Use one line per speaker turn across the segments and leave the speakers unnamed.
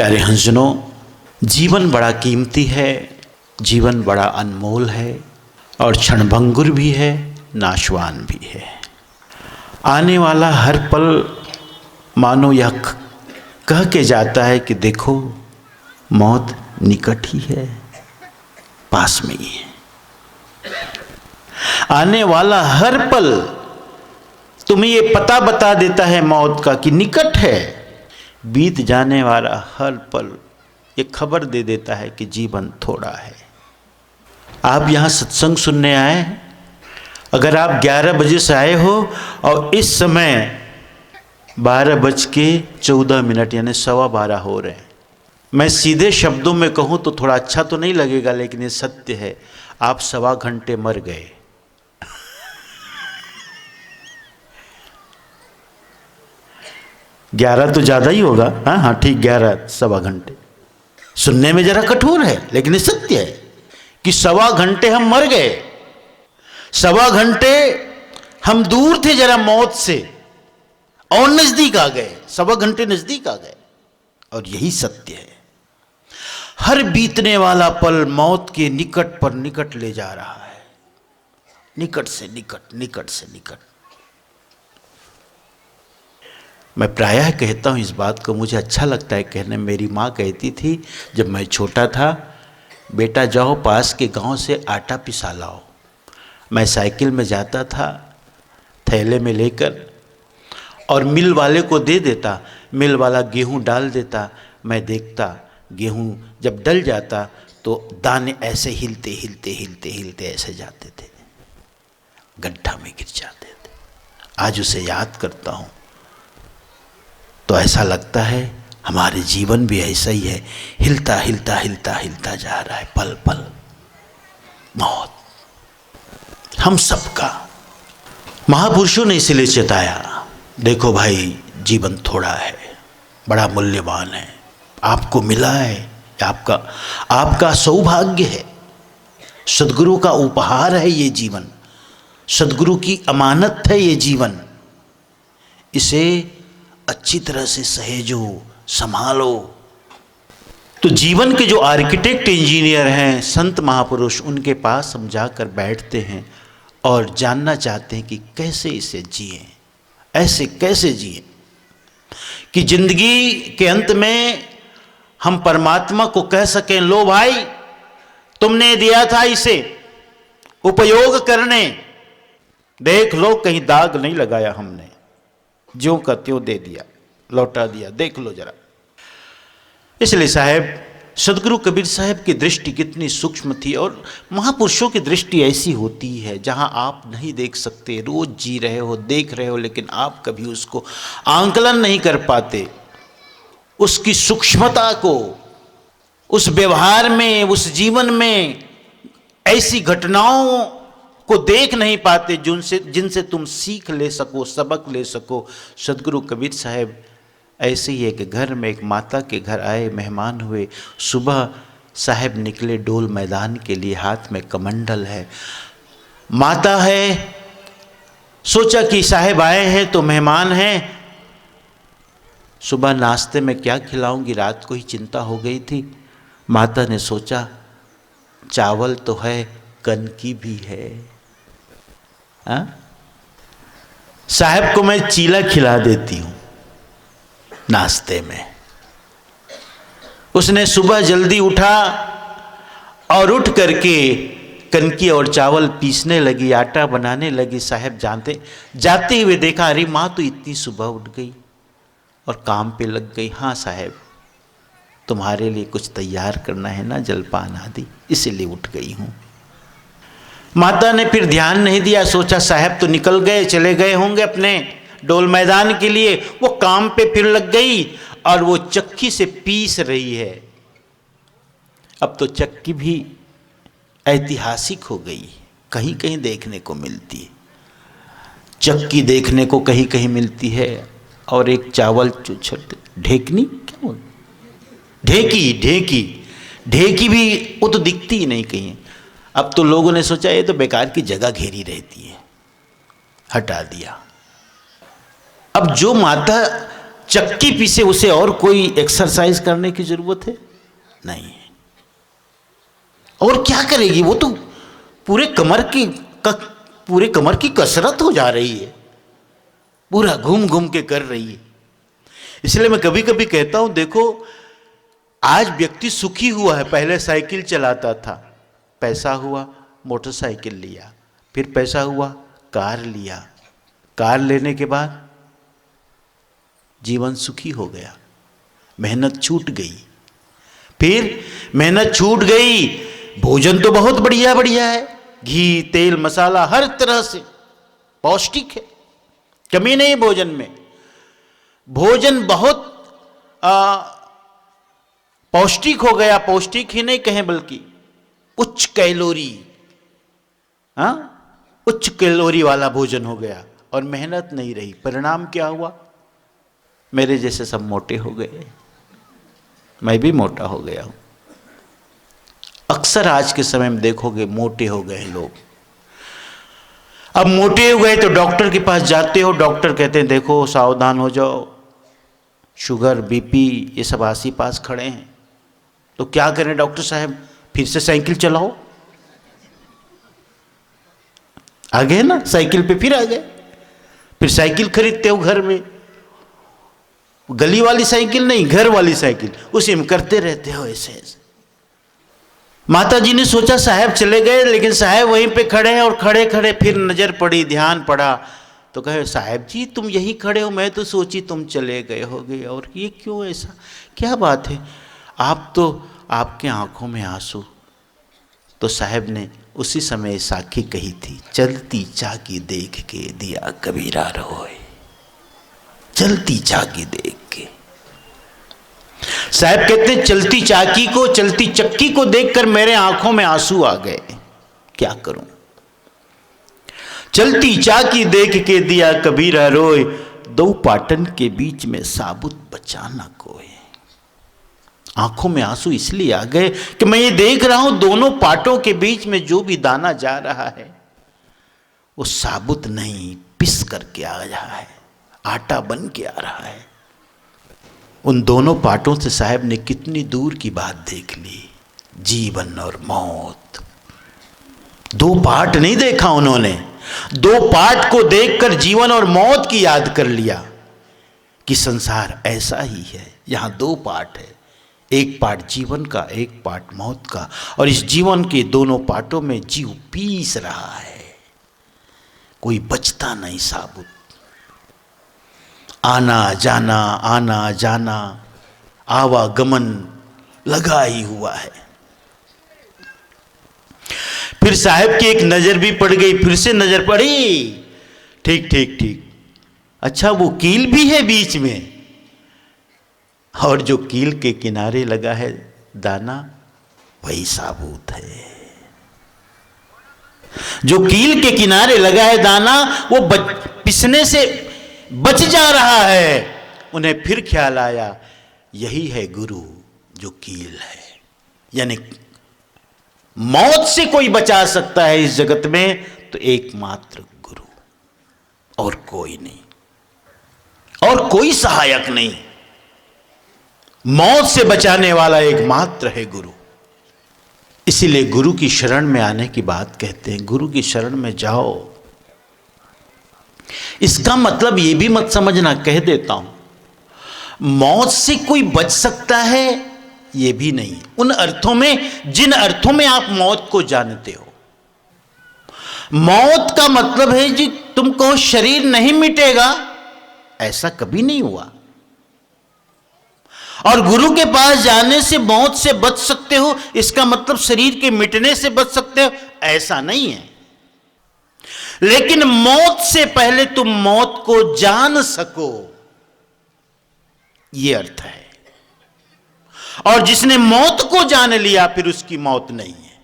प्यारे हंसजनों, जीवन बड़ा कीमती है, जीवन बड़ा अनमोल है और क्षणभंगुर भी है, नाशवान भी है। आने वाला हर पल मानो यह कह के जाता है कि देखो मौत निकट ही है, पास में ही है। आने वाला हर पल तुम्हें ये पता बता देता है मौत का कि निकट है। बीत जाने वाला हर पल ये खबर दे देता है कि जीवन थोड़ा है। आप यहाँ सत्संग सुनने आए हैं, अगर आप 11 बजे से आए हो और इस समय 12:14 यानी 12:15 हो रहे हैं, मैं सीधे शब्दों में कहूँ तो थोड़ा अच्छा तो नहीं लगेगा, लेकिन ये सत्य है, आप 1.25 घंटे मर गए। ग्यारह तो ज़्यादा ही होगा, हाँ ठीक, 11 1.25 घंटे सुनने में जरा कठोर है, लेकिन ये सत्य है कि 1.25 घंटे हम मर गए। 1.25 घंटे हम दूर थे जरा मौत से और नजदीक आ गए, 1.25 घंटे नजदीक आ गए। और यही सत्य है, हर बीतने वाला पल मौत के निकट पर निकट ले जा रहा है, निकट से निकट, निकट से निकट। मैं प्रायः कहता हूँ इस बात को, मुझे अच्छा लगता है कहने। मेरी माँ कहती थी जब मैं छोटा था, बेटा जाओ पास के गांव से आटा पिसा लाओ। मैं साइकिल में जाता था थैले में लेकर और मिल वाले को दे देता, मिल वाला गेहूँ डाल देता। मैं देखता गेहूँ जब डल जाता तो दाने ऐसे हिलते हिलते हिलते हिलते ऐसे जाते थे, गड्ढा में गिर जाते थे। आज उसे याद करता हूँ तो ऐसा लगता है हमारे जीवन भी ऐसा ही है, हिलता हिलता हिलता हिलता जा रहा है, पल पल मौत हम सबका। महापुरुषों ने इसलिए चेताया, देखो भाई जीवन थोड़ा है, बड़ा मूल्यवान है, आपको मिला है, आपका सौभाग्य है, सद्गुरु का उपहार है ये जीवन, सद्गुरु की अमानत है ये जीवन। इसे अच्छी तरह से सहेजो, संभालो। तो जीवन के जो आर्किटेक्ट इंजीनियर हैं, संत महापुरुष, उनके पास हम जाकर बैठते हैं और जानना चाहते हैं कि कैसे इसे जिए, ऐसे कैसे जिए कि जिंदगी के अंत में हम परमात्मा को कह सकें, लो भाई तुमने दिया था इसे उपयोग करने, देख लो कहीं दाग नहीं लगाया हमने, ज्यों का त्यों दे दिया, लौटा दिया, देख लो जरा। इसलिए साहब, सदगुरु कबीर साहब की दृष्टि कितनी सूक्ष्म थी। और महापुरुषों की दृष्टि ऐसी होती है जहां आप नहीं देख सकते, रोज जी रहे हो, देख रहे हो, लेकिन आप कभी उसको आंकलन नहीं कर पाते, उसकी सूक्ष्मता को, उस व्यवहार में, उस जीवन में ऐसी घटनाओं को देख नहीं पाते जिनसे तुम सीख ले सको, सबक ले सको। सदगुरु कबीर साहब ऐसे ही एक घर में, एक माता के घर आए, मेहमान हुए। सुबह साहब निकले डोल मैदान के लिए, हाथ में कमंडल है, माता है। सोचा कि साहब आए हैं तो मेहमान हैं, सुबह नाश्ते में क्या खिलाऊंगी, रात को ही चिंता हो गई थी। माता ने सोचा चावल तो है, कनकी भी है, साहब को मैं चीला खिला देती हूं नाश्ते में। उसने सुबह जल्दी उठा और उठ करके कनकी और चावल पीसने लगी, आटा बनाने लगी। साहब जाते हुए देखा, अरे माँ तो इतनी सुबह उठ गई और काम पे लग गई। हाँ साहब, तुम्हारे लिए कुछ तैयार करना है ना, जलपान आदि, इसीलिए उठ गई हूं। माता ने फिर ध्यान नहीं दिया, सोचा साहब तो निकल गए, चले गए होंगे अपने डोल मैदान के लिए। वो काम पे फिर लग गई और वो चक्की से पीस रही है। अब तो चक्की भी ऐतिहासिक हो गई, कहीं कहीं देखने को मिलती है चक्की, देखने को कहीं कहीं मिलती है। और एक चावल छोटे ढेकनी, क्या बोल, ढेकी भी वो तो दिखती ही नहीं कहीं। अब तो लोगों ने सोचा ये तो बेकार की जगह घेरी रहती है, हटा दिया। अब जो माता चक्की पीछे उसे और कोई एक्सरसाइज करने की जरूरत है? नहीं है। और क्या करेगी वो? तो पूरे कमर की कसरत हो जा रही है, पूरा घूम घूम के कर रही है। इसलिए मैं कभी कभी कहता हूं, देखो आज व्यक्ति सुखी हुआ है। पहले साइकिल चलाता था, पैसा हुआ मोटरसाइकिल लिया, फिर पैसा हुआ कार लिया, कार लेने के बाद जीवन सुखी हो गया। मेहनत छूट गई, फिर मेहनत छूट गई, भोजन तो बहुत बढ़िया बढ़िया है, घी तेल मसाला हर तरह से पौष्टिक है, कमी नहीं भोजन में। भोजन बहुत पौष्टिक हो गया, पौष्टिक ही नहीं कहें बल्कि उच्च कैलोरी, उच्च कैलोरी वाला भोजन हो गया, और मेहनत नहीं रही। परिणाम क्या हुआ? मेरे जैसे सब मोटे हो गए, मैं भी मोटा हो गया हूं। अक्सर आज के समय में देखोगे मोटे हो गए लोग। अब मोटे हो गए तो डॉक्टर के पास जाते हो, डॉक्टर कहते हैं देखो सावधान हो जाओ, शुगर बीपी ये सब आसी पास खड़े हैं। तो क्या करें डॉक्टर साहब? फिर से साइकिल चलाओ। आ गए ना साइकिल पे, फिर आ गए, फिर साइकिल खरीदते हो घर में, गली वाली साइकिल नहीं, घर वाली साइकिल, उसी में करते रहते हो ऐसे ऐसे। माता जी ने सोचा साहब चले गए, लेकिन साहब वहीं पे खड़े हैं, और खड़े खड़े फिर नजर पड़ी, ध्यान पड़ा, तो कहे साहब जी तुम यहीं खड़े हो, मैं तो सोची तुम चले गए होगे, और ये क्यों, ऐसा क्या बात है? आप तो, आपके आंखों में आंसू। तो साहब ने उसी समय साखी कही थी, चलती चाकी देख के दिया कबीरा रोए। चलती चाकी देख के साहब कहते हैं, चलती चाकी को, चलती चक्की को देखकर मेरे आंखों में आंसू आ गए, क्या करूं? चलती चाकी देख के दिया कबीरा रोए, दो पाटन के बीच में साबुत बचा ना कोई। आंखों में आंसू इसलिए आ गए कि मैं ये देख रहा हूं दोनों पाटों के बीच में जो भी दाना जा रहा है वो साबुत नहीं, पिस करके आ रहा है, आटा बन के आ रहा है। उन दोनों पाटों से साहब ने कितनी दूर की बात देख ली, जीवन और मौत। दो पाट नहीं देखा उन्होंने, दो पाट को देखकर जीवन और मौत की याद कर लिया कि संसार ऐसा ही है, यहां दो पाट है, एक पार्ट जीवन का, एक पार्ट मौत का, और इस जीवन के दोनों पार्टों में जीव पीस रहा है, कोई बचता नहीं साबुत। आना जाना आवागमन लगा ही हुआ है। फिर साहब की एक नजर भी पड़ गई, फिर से नजर पड़ी, ठीक ठीक ठीक, अच्छा वो कील भी है बीच में, और जो कील के किनारे लगा है दाना वही साबुत है। जो कील के किनारे लगा है दाना वो पिसने से बच जा रहा है। उन्हें फिर ख्याल आया यही है गुरु जो कील है, यानी मौत से कोई बचा सकता है इस जगत में तो एकमात्र गुरु, और कोई नहीं, और कोई सहायक नहीं। मौत से बचाने वाला एकमात्र है गुरु। इसीलिए गुरु की शरण में आने की बात कहते हैं, गुरु की शरण में जाओ। इसका मतलब ये भी मत समझना, कह देता हूं, मौत से कोई बच सकता है ये भी नहीं, उन अर्थों में जिन अर्थों में आप मौत को जानते हो। मौत का मतलब है जी तुम कहो शरीर नहीं मिटेगा, ऐसा कभी नहीं हुआ। और गुरु के पास जाने से मौत से बच सकते हो, इसका मतलब शरीर के मिटने से बच सकते हो, ऐसा नहीं है। लेकिन मौत से पहले तुम मौत को जान सको, यह अर्थ है। और जिसने मौत को जान लिया फिर उसकी मौत नहीं है,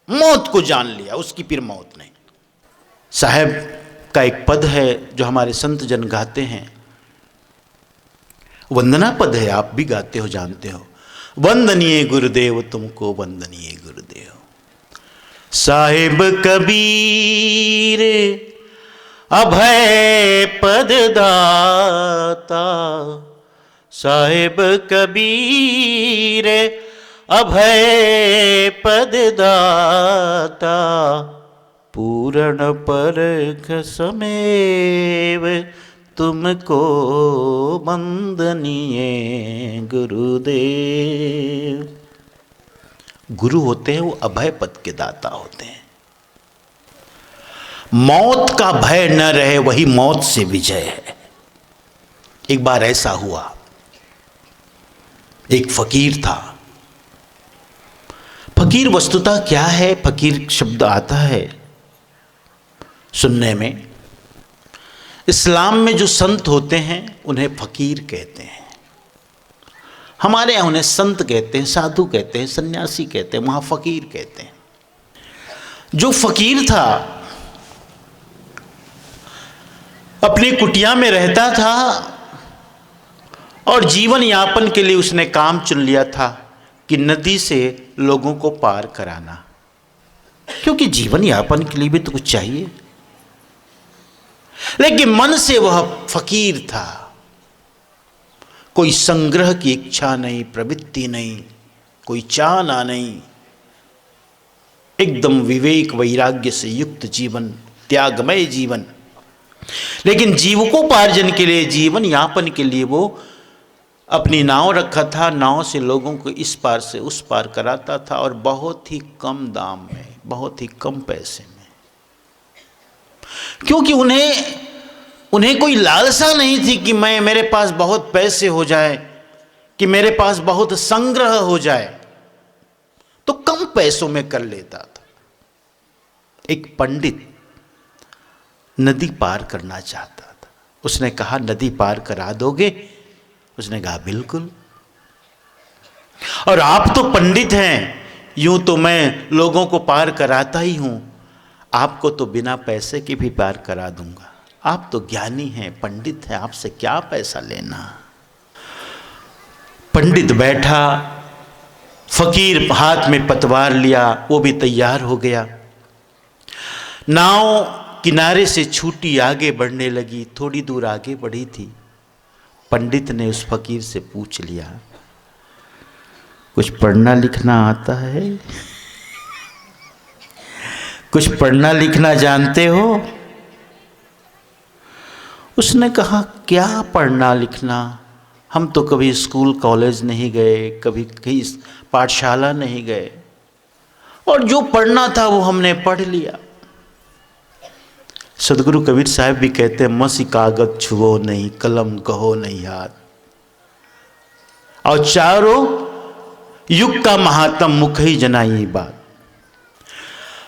मौत को जान लिया उसकी फिर मौत नहीं। साहब का एक पद है जो हमारे संत जन गाते हैं, वंदना पद है, आप भी गाते हो जानते हो, वंदनीय गुरुदेव तुमको वंदनीय गुरुदेव। साहिब कबीर अभय पद दाता साहिब कबीर, अभय पद दाता पूर्ण परख समेव, तुमको वंदनीय गुरुदेव। गुरु होते हैं वो अभय पद के दाता होते हैं। मौत का भय न रहे वही मौत से विजय है। एक बार ऐसा हुआ, एक फकीर था। फकीर वस्तुतः क्या है? फकीर शब्द आता है सुनने में, इस्लाम में जो संत होते हैं उन्हें फकीर कहते हैं। हमारे यहाँ उन्हें संत कहते हैं, साधु कहते हैं, सन्यासी कहते हैं, वहाँ फकीर कहते हैं। जो फकीर था अपनी कुटिया में रहता था और जीवन यापन के लिए उसने काम चुन लिया था कि नदी से लोगों को पार कराना, क्योंकि जीवन यापन के लिए भी तो कुछ चाहिए। लेकिन मन से वह फकीर था, कोई संग्रह की इच्छा नहीं, प्रवृत्ति नहीं, कोई चाहना नहीं, एकदम विवेक वैराग्य से युक्त जीवन, त्यागमय जीवन। लेकिन जीविकोपार्जन के लिए, जीवन यापन के लिए वो अपनी नाव रखा था, नाव से लोगों को इस पार से उस पार कराता था, और बहुत ही कम दाम में, बहुत ही कम पैसे में, क्योंकि उन्हें कोई लालसा नहीं थी कि मेरे पास बहुत पैसे हो जाए, कि मेरे पास बहुत संग्रह हो जाए, तो कम पैसों में कर लेता था। एक पंडित नदी पार करना चाहता था। उसने कहा, नदी पार करा दोगे? उसने कहा, बिल्कुल। और आप तो पंडित हैं, यूं तो मैं लोगों को पार कराता ही हूं, आपको तो बिना पैसे के भी पार करा दूंगा। आप तो ज्ञानी हैं, पंडित हैं, आपसे क्या पैसा लेना। पंडित बैठा, फकीर हाथ में पतवार लिया, वो भी तैयार हो गया। नाव किनारे से छूटी, आगे बढ़ने लगी। थोड़ी दूर आगे बढ़ी थी, पंडित ने उस फकीर से पूछ लिया, कुछ पढ़ना लिखना आता है? कुछ पढ़ना लिखना जानते हो? उसने कहा, क्या पढ़ना लिखना, हम तो कभी स्कूल कॉलेज नहीं गए, कभी कहीं पाठशाला नहीं गए, और जो पढ़ना था वो हमने पढ़ लिया। सदगुरु कबीर साहब भी कहते हैं, मसी कागज छुओ नहीं, कलम कहो नहीं हाथ, और चारों युग का महात्म मुख ही जनाई बात।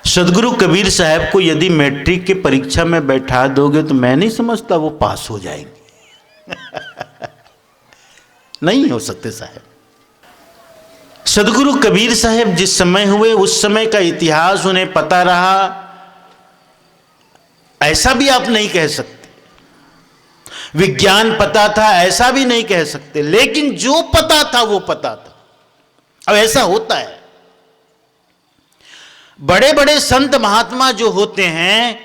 सदगुरु कबीर साहब को यदि मैट्रिक की परीक्षा में बैठा दोगे तो मैं नहीं समझता वो पास हो जाएंगे। नहीं हो सकते साहब। सदगुरु कबीर साहब जिस समय हुए उस समय का इतिहास उन्हें पता रहा, ऐसा भी आप नहीं कह सकते। विज्ञान पता था, ऐसा भी नहीं कह सकते। लेकिन जो पता था वो पता था। अब ऐसा होता है, बड़े बड़े संत महात्मा जो होते हैं,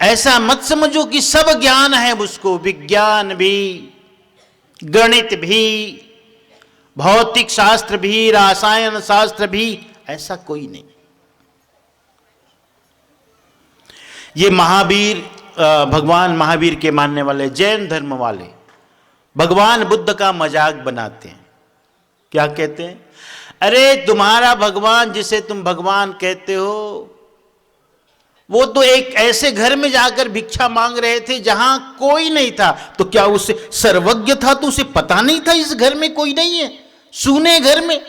ऐसा मत समझो कि सब ज्ञान है उसको। विज्ञान भी, गणित भी, भौतिक शास्त्र भी, रसायन शास्त्र भी, ऐसा कोई नहीं। ये महावीर, भगवान महावीर के मानने वाले जैन धर्म वाले भगवान बुद्ध का मजाक बनाते हैं। क्या कहते हैं? अरे तुम्हारा भगवान जिसे तुम भगवान कहते हो, वो तो एक ऐसे घर में जाकर भिक्षा मांग रहे थे जहां कोई नहीं था। तो क्या उसे सर्वज्ञ था? तो उसे पता नहीं था इस घर में कोई नहीं है? सूने घर में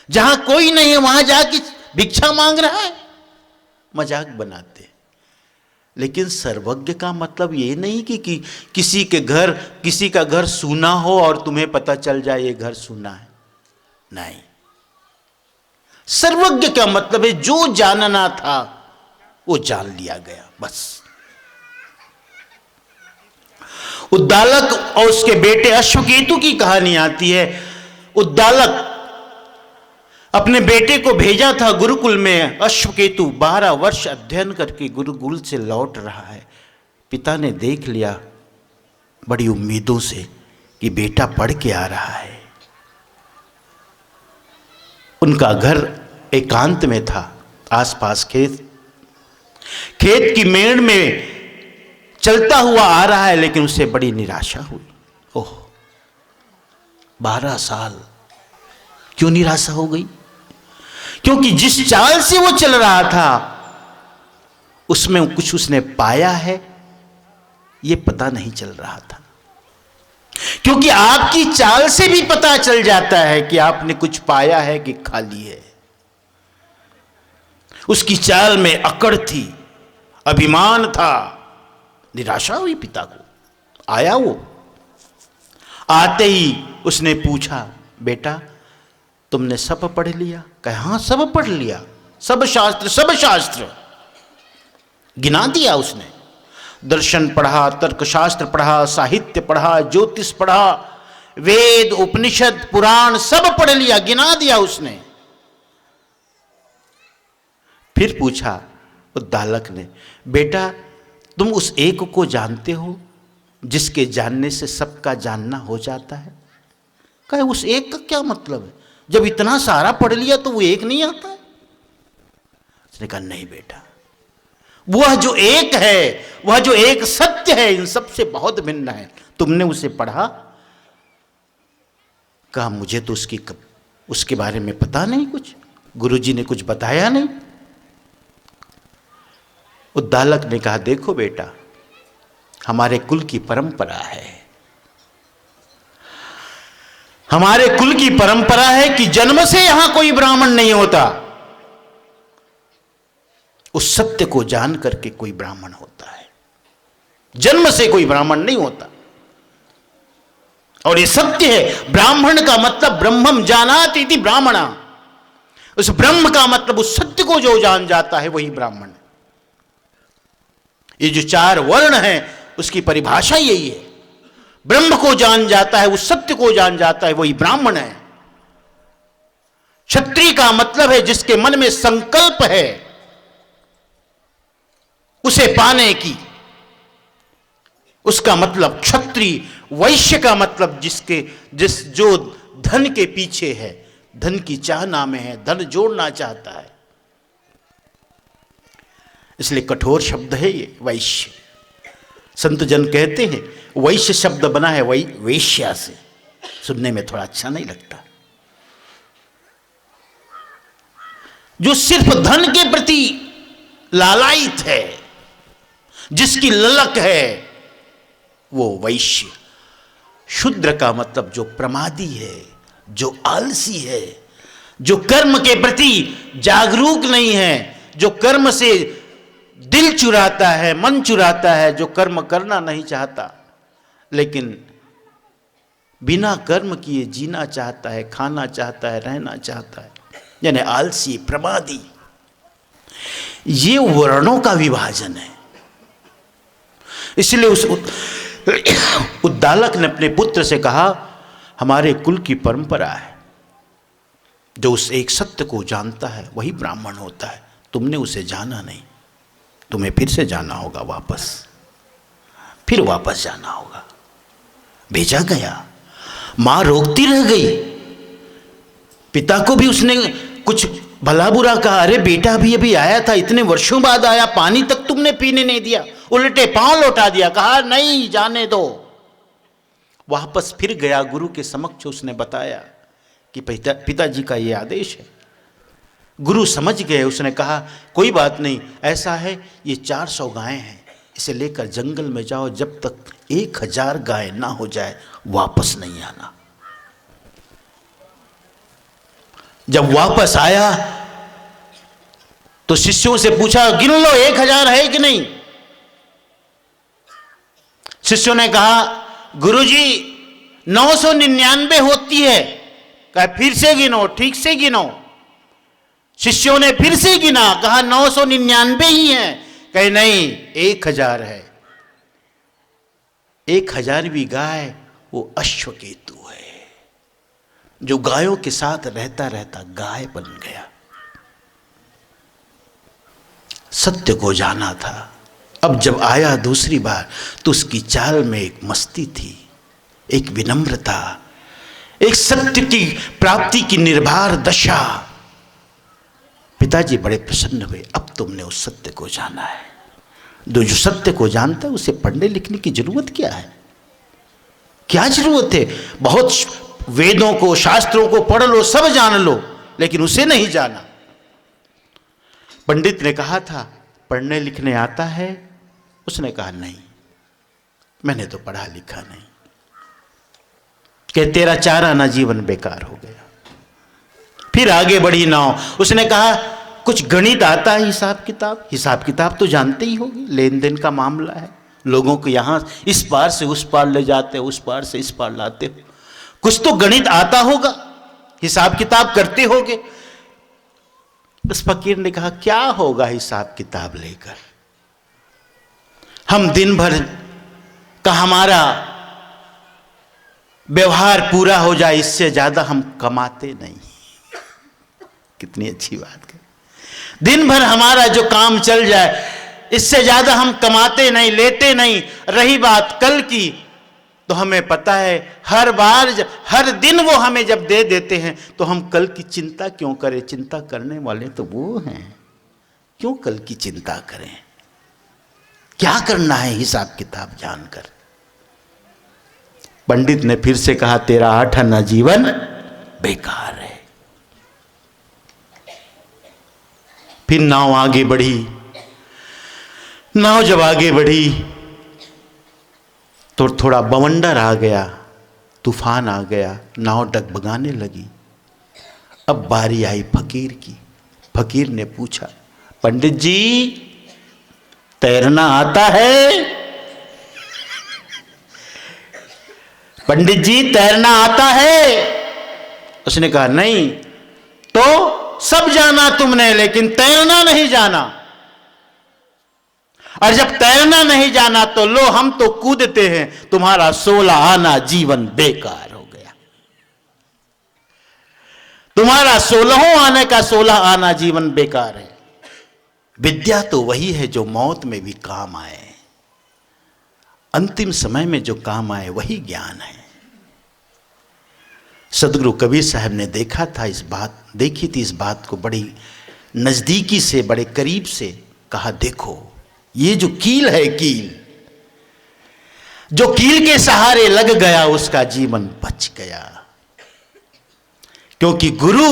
जहां कोई नहीं है वहां जाके भिक्षा मांग रहा है। मजाक बनाते। लेकिन सर्वज्ञ का मतलब ये नहीं कि किसी का घर सूना हो और तुम्हें पता चल जाए ये घर सूना है। नहीं, सर्वज्ञ का मतलब है जो जानना था वो जान लिया गया, बस। उद्दालक और उसके बेटे अश्वकेतु की कहानी आती है। उद्दालक अपने बेटे को भेजा था गुरुकुल में। अश्वकेतु 12 वर्ष अध्ययन करके गुरुकुल से लौट रहा है। पिता ने देख लिया बड़ी उम्मीदों से कि बेटा पढ़ के आ रहा है। उनका घर एकांत में था, आसपास खेत की मेड़ में चलता हुआ आ रहा है, लेकिन उसे बड़ी निराशा हुई। ओह, 12 साल क्यों निराशा हो गई? क्योंकि जिस चाल से वो चल रहा था उसमें कुछ उसने पाया है ये पता नहीं चल रहा था। क्योंकि आपकी चाल से भी पता चल जाता है कि आपने कुछ पाया है कि खाली है। उसकी चाल में अकड़ थी, अभिमान था। निराशा हुई पिता को। आया वो, आते ही उसने पूछा, बेटा तुमने सब पढ़ लिया? कहा हाँ सब पढ़ लिया, सब शास्त्र गिना दिया उसने। दर्शन पढ़ा, तर्कशास्त्र पढ़ा, साहित्य पढ़ा, ज्योतिष पढ़ा, वेद उपनिषद पुराण सब पढ़ लिया, गिना दिया उसने। फिर पूछा उद्दालक ने, बेटा तुम उस एक को जानते हो जिसके जानने से सबका जानना हो जाता है? कहे उस एक का क्या मतलब है? जब इतना सारा पढ़ लिया तो वो एक नहीं आता है? उसने कहा नहीं बेटा, वह जो एक है, वह जो एक सत्य है, इन सबसे बहुत भिन्न है। तुमने उसे पढ़ा? कहा मुझे तो उसके बारे में पता नहीं, कुछ गुरुजी ने कुछ बताया नहीं। उद्दालक ने कहा देखो बेटा, हमारे कुल की परंपरा है, हमारे कुल की परंपरा है कि जन्म से यहां कोई ब्राह्मण नहीं होता, उस सत्य को जान करके कोई ब्राह्मण होता है। जन्म से कोई ब्राह्मण नहीं होता, और ये सत्य है। ब्राह्मण का मतलब ब्रह्मम जानाति इति ब्राह्मणा। उस ब्रह्म का मतलब उस सत्य को जो जान जाता है वही ब्राह्मण है। ये जो 4 वर्ण है उसकी परिभाषा यही है। ब्रह्म को जान जाता है, उस सत्य को जान जाता है, वही ब्राह्मण है। क्षत्रिय का मतलब है जिसके मन में संकल्प है उसे पाने की, उसका मतलब क्षत्रिय। वैश्य का मतलब जो धन के पीछे है, धन की चाहना में है, धन जोड़ना चाहता है, इसलिए कठोर शब्द है ये वैश्य। संत जन कहते हैं वैश्य शब्द बना है वैश्या से, सुनने में थोड़ा अच्छा नहीं लगता। जो सिर्फ धन के प्रति लालायित है, जिसकी ललक है, वो वैश्य। शूद्र का मतलब जो प्रमादी है, जो आलसी है, जो कर्म के प्रति जागरूक नहीं है, जो कर्म से दिल चुराता है, मन चुराता है, जो कर्म करना नहीं चाहता लेकिन बिना कर्म किए जीना चाहता है, खाना चाहता है, रहना चाहता है, यानी आलसी प्रमादी। ये वर्णों का विभाजन है। इसलिए उस उद्दालक ने अपने पुत्र से कहा हमारे कुल की परंपरा है, जो उस एक सत्य को जानता है वही ब्राह्मण होता है। तुमने उसे जाना नहीं, तुम्हें फिर से जाना होगा, फिर वापस जाना होगा। भेजा गया, मां रोकती रह गई। पिता को भी उसने कुछ भला बुरा कहा, अरे बेटा अभी आया था, इतने वर्षों बाद आया, पानी तक तुमने पीने नहीं दिया, उल्टे पांव लौटा दिया, कहा नहीं जाने दो। वापस फिर गया, गुरु के समक्ष उसने बताया कि पिताजी का ये आदेश है। गुरु समझ गए, उसने कहा कोई बात नहीं, ऐसा है ये 400 गायें हैं, इसे लेकर जंगल में जाओ, जब तक 1000 गाय ना हो जाए वापस नहीं आना। जब वापस आया तो शिष्यों से पूछा गिन लो 1000 है कि नहीं। शिष्यों ने कहा गुरुजी 999 होती है। कहा फिर से गिनो, ठीक से गिनो। शिष्यों ने फिर से गिना, कहा 999 ही है। कहे नहीं 1000 है। 1000वीं गाय वो अश्वकेतु है, जो गायों के साथ रहता रहता गाय बन गया। सत्य को जाना था, अब जब आया दूसरी बार तो उसकी चाल में एक मस्ती थी, एक विनम्रता, एक सत्य की प्राप्ति की निर्भर दशा। पिताजी बड़े प्रसन्न हुए, अब तुमने उस सत्य को जाना है। जो सत्य को जानता है उसे पढ़ने लिखने की जरूरत क्या है? क्या जरूरत है? बहुत वेदों को, शास्त्रों को पढ़ लो, सब जान लो, लेकिन उसे नहीं जाना। पंडित ने कहा था पढ़ने लिखने आता है? उसने कहा नहीं, मैंने तो पढ़ा लिखा नहीं। कि तेरा 4 आना जीवन बेकार हो गया। फिर आगे बढ़ी नाव। उसने कहा कुछ गणित आता है? हिसाब किताब? हिसाब किताब तो जानते ही होगी, लेन देन का मामला है, लोगों को यहां इस पार से उस पार ले जाते हो, उस पार से इस पार लाते हो, कुछ तो गणित आता होगा, हिसाब किताब करते होगे। उस फकीर ने कहा क्या होगा हिसाब किताब लेकर, हम दिन भर का हमारा व्यवहार पूरा हो जाए, इससे ज्यादा हम कमाते नहीं। कितनी अच्छी बात है। दिन भर हमारा जो काम चल जाए, इससे ज्यादा हम कमाते नहीं, लेते नहीं। रही बात कल की, तो हमें पता है हर बार हर दिन वो हमें जब दे देते हैं तो हम कल की चिंता क्यों करें? चिंता करने वाले तो वो हैं, क्यों कल की चिंता करें? क्या करना है हिसाब किताब जानकर? पंडित ने फिर से कहा तेरा 8 आना जीवन बेकार है। फिर नाव आगे बढ़ी। नाव जब आगे बढ़ी तो थोड़ा बवंडर आ गया, तूफान आ गया, नाव डगमगाने लगी। अब बारी आई फकीर की। फकीर ने पूछा पंडित जी तैरना आता है? पंडित जी तैरना आता है? उसने कहा नहीं। तो सब जाना तुमने, लेकिन तैरना नहीं जाना। और जब तैरना नहीं जाना तो लो हम तो कूदते हैं, तुम्हारा 16 आना जीवन बेकार हो गया। तुम्हारा 16 आने का 16 आना जीवन बेकार है। विद्या तो वही है जो मौत में भी काम आए, अंतिम समय में जो काम आए वही ज्ञान है। सदगुरु कबीर साहब ने देखी थी इस बात को बड़ी नजदीकी से, बड़े करीब से। कहा देखो ये जो कील है, कील जो कील के सहारे लग गया उसका जीवन बच गया। क्योंकि गुरु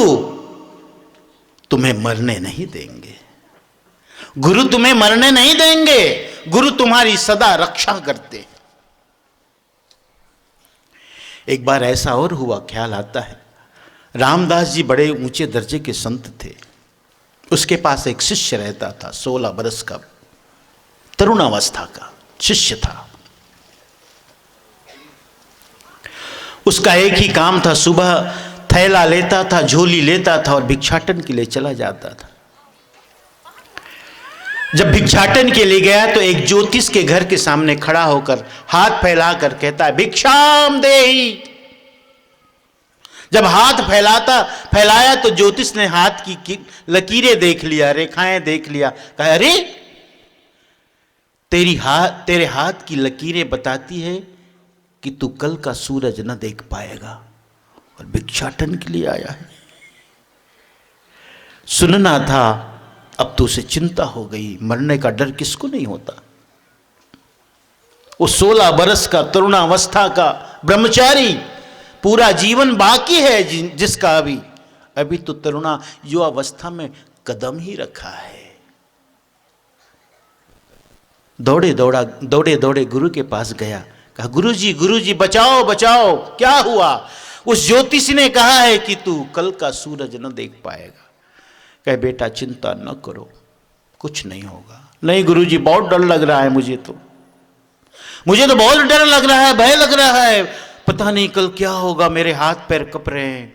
तुम्हें मरने नहीं देंगे, गुरु तुम्हें मरने नहीं देंगे, गुरु तुम्हारी सदा रक्षा करते हैं। एक बार ऐसा और हुआ, ख्याल आता है, रामदास जी बड़े ऊंचे दर्जे के संत थे। उसके पास एक शिष्य रहता था, 16 बरस का, तरुणावस्था का शिष्य था। उसका एक ही काम था, सुबह थैला लेता था, झोली लेता था और भिक्षाटन के लिए चला जाता था। जब भिक्षाटन के लिए गया तो एक ज्योतिष के घर के सामने खड़ा होकर हाथ फैलाकर कहता है भिक्षाम देहि। जब हाथ फैलाया तो ज्योतिष ने हाथ की लकीरें देख लिया, रेखाएं देख लिया। कहा अरे तेरे हाथ की लकीरें बताती है कि तू कल का सूरज न देख पाएगा और भिक्षाटन के लिए आया है। सुनना था, अब तो उसे चिंता हो गई। मरने का डर किसको नहीं होता? वो 16 बरस का तरुणावस्था का ब्रह्मचारी, पूरा जीवन बाकी है जिसका अभी तो तरुणा युवावस्था में कदम ही रखा है। दौड़े दौड़े गुरु के पास गया। कहा गुरु जी बचाओ बचाओ, क्या हुआ? उस ज्योतिषी ने कहा है कि तू कल का सूरज न देख पाएगा। कहे बेटा चिंता न करो, कुछ नहीं होगा। नहीं गुरुजी बहुत डर लग रहा है, मुझे तो बहुत डर लग रहा है, भय लग रहा है, पता नहीं कल क्या होगा, मेरे हाथ पैर कप रहे हैं।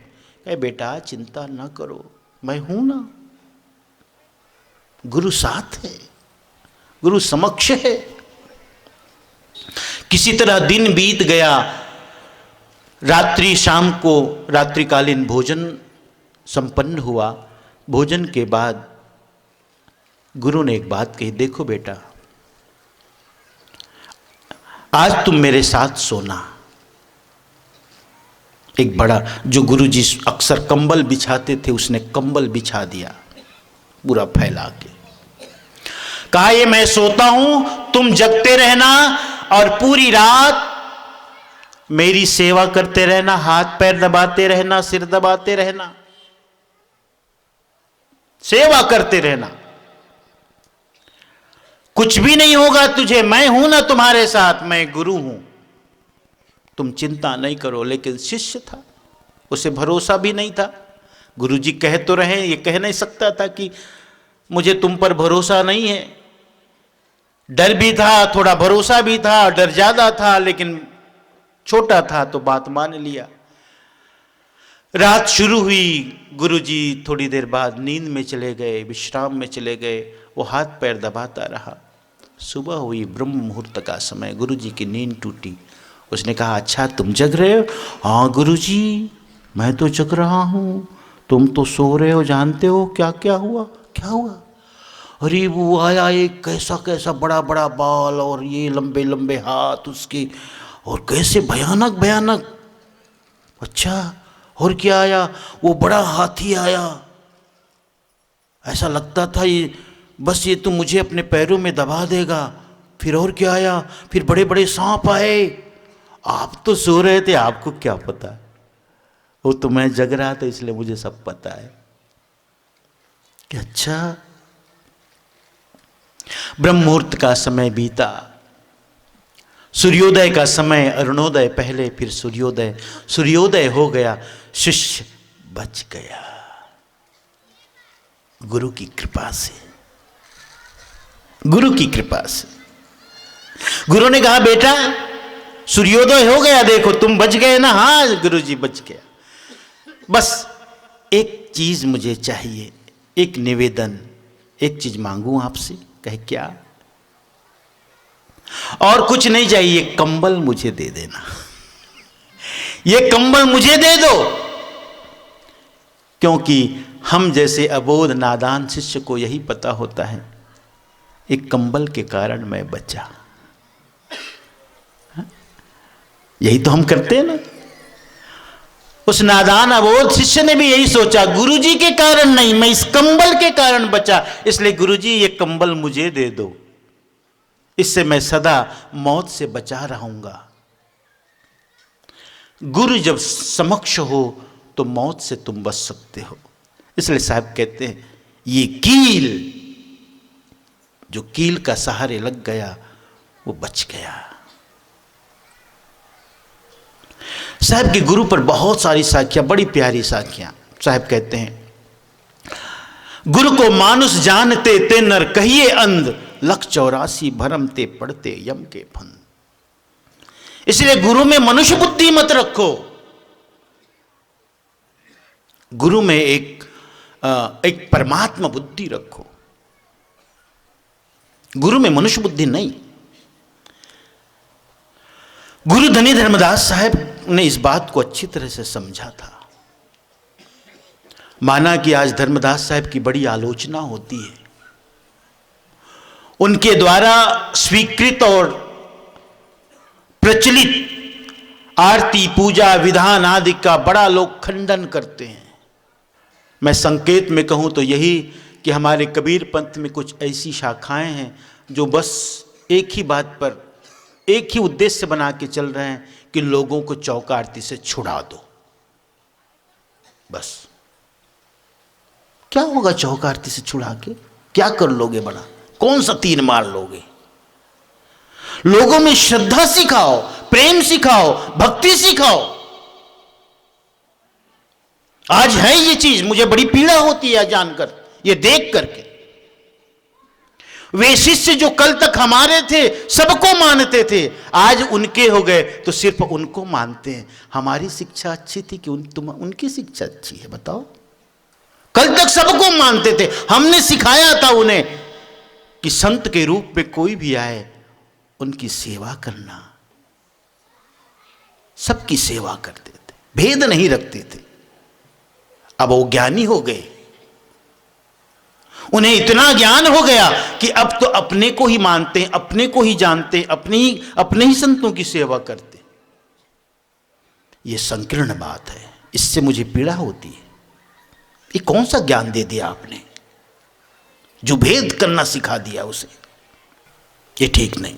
कहे बेटा चिंता न करो, मैं हूं ना, गुरु साथ है, गुरु समक्ष है। किसी तरह दिन बीत गया। शाम को रात्रिकालीन भोजन संपन्न हुआ। भोजन के बाद गुरु ने एक बात कही, देखो बेटा आज तुम मेरे साथ सोना। एक बड़ा जो गुरुजी अक्सर कंबल बिछाते थे, उसने कंबल बिछा दिया पूरा फैला के। कहा ये मैं सोता हूं, तुम जगते रहना और पूरी रात मेरी सेवा करते रहना, हाथ पैर दबाते रहना, सिर दबाते रहना, सेवा करते रहना। कुछ भी नहीं होगा तुझे, मैं हूं ना तुम्हारे साथ, मैं गुरु हूं, तुम चिंता नहीं करो। लेकिन शिष्य था, उसे भरोसा भी नहीं था। गुरुजी कह तो रहे, ये कह नहीं सकता था कि मुझे तुम पर भरोसा नहीं है। डर भी था, थोड़ा भरोसा भी था, डर ज्यादा था, लेकिन छोटा था तो बात मान लिया। रात शुरू हुई, गुरुजी थोड़ी देर बाद नींद में चले गए, विश्राम में चले गए। वो हाथ पैर दबाता रहा। सुबह हुई, ब्रह्म मुहूर्त का समय, गुरुजी की नींद टूटी। उसने कहा अच्छा तुम जग रहे हो? हाँ गुरुजी मैं तो जग रहा हूँ, तुम तो सो रहे हो, जानते हो क्या क्या हुआ? क्या हुआ? अरे वो आया एक कैसा कैसा बड़ा बड़ा बाल और ये लंबे लंबे हाथ उसके, और कैसे भयानक भयानक। अच्छा और क्या आया? वो बड़ा हाथी आया, ऐसा लगता था ये बस ये तो मुझे अपने पैरों में दबा देगा। फिर और क्या आया? फिर बड़े बड़े सांप आए। आप तो सो रहे थे, आपको क्या पता? वो तो मैं जग रहा था इसलिए मुझे सब पता है। कि अच्छा। ब्रह्म मुहूर्त का समय बीता, सूर्योदय का समय, अरुणोदय पहले फिर सूर्योदय। सूर्योदय हो गया, शिष्य बच गया गुरु की कृपा से, गुरु की कृपा से। गुरु ने कहा बेटा सूर्योदय हो गया, देखो तुम बच गए ना। हाँ गुरुजी बच गया। बस एक चीज मुझे चाहिए, एक निवेदन, एक चीज मांगू आपसे। कहे क्या? और कुछ नहीं चाहिए, कंबल मुझे दे देना, ये कंबल मुझे दे दो। क्योंकि हम जैसे अबोध नादान शिष्य को यही पता होता है, एक कंबल के कारण मैं बचा। यही तो हम करते हैं ना। उस नादान अबोध शिष्य ने भी यही सोचा, गुरुजी के कारण नहीं, मैं इस कंबल के कारण बचा, इसलिए गुरुजी ये कंबल मुझे दे दो, इससे मैं सदा मौत से बचा रहूंगा। गुरु जब समक्ष हो तो मौत से तुम बच सकते हो। इसलिए साहब कहते हैं ये कील, जो कील का सहारे लग गया वो बच गया। साहब के गुरु पर बहुत सारी साखियां, बड़ी प्यारी साखियां। साहब कहते हैं गुरु को मानुष जानते ते नर कहिए अंध, 184 भरम ते पढ़ते यम के फंद। इसलिए गुरु में मनुष्य बुद्धि मत रखो, गुरु में एक परमात्मा बुद्धि रखो, गुरु में मनुष्य बुद्धि नहीं। गुरु धनी धर्मदास साहब ने इस बात को अच्छी तरह से समझा था। माना कि आज धर्मदास साहब की बड़ी आलोचना होती है, उनके द्वारा स्वीकृत और प्रचलित आरती पूजा विधान आदि का बड़ा लोग खंडन करते हैं। मैं संकेत में कहूं तो यही कि हमारे कबीर पंथ में कुछ ऐसी शाखाएं हैं जो बस एक ही बात पर, एक ही उद्देश्य बना के चल रहे हैं कि लोगों को चौका आरती से छुड़ा दो। बस क्या होगा चौका आरती से छुड़ा के? क्या कर लोगे बड़ा? कौन सा तीर मार लोगे? लोगों में श्रद्धा सिखाओ, प्रेम सिखाओ, भक्ति सिखाओ। आज है ये चीज, मुझे बड़ी पीड़ा होती है जानकर, ये देख करके। वे शिष्य जो कल तक हमारे थे, सबको मानते थे, आज उनके हो गए तो सिर्फ उनको मानते हैं। हमारी शिक्षा अच्छी थी कि उनकी शिक्षा अच्छी है? बताओ। कल तक सबको मानते थे, हमने सिखाया था उन्हें कि संत के रूप में कोई भी आए उनकी सेवा करना, सबकी सेवा करते थे, भेद नहीं रखते थे। अब वो ज्ञानी हो गए, उन्हें इतना ज्ञान हो गया कि अब तो अपने को ही मानते हैं, अपने को ही जानते हैं, अपने ही संतों की सेवा करते हैं। यह संकीर्ण बात है, इससे मुझे पीड़ा होती है। ये कौन सा ज्ञान दे दिया आपने, जो भेद करना सिखा दिया उसे? ये ठीक नहीं।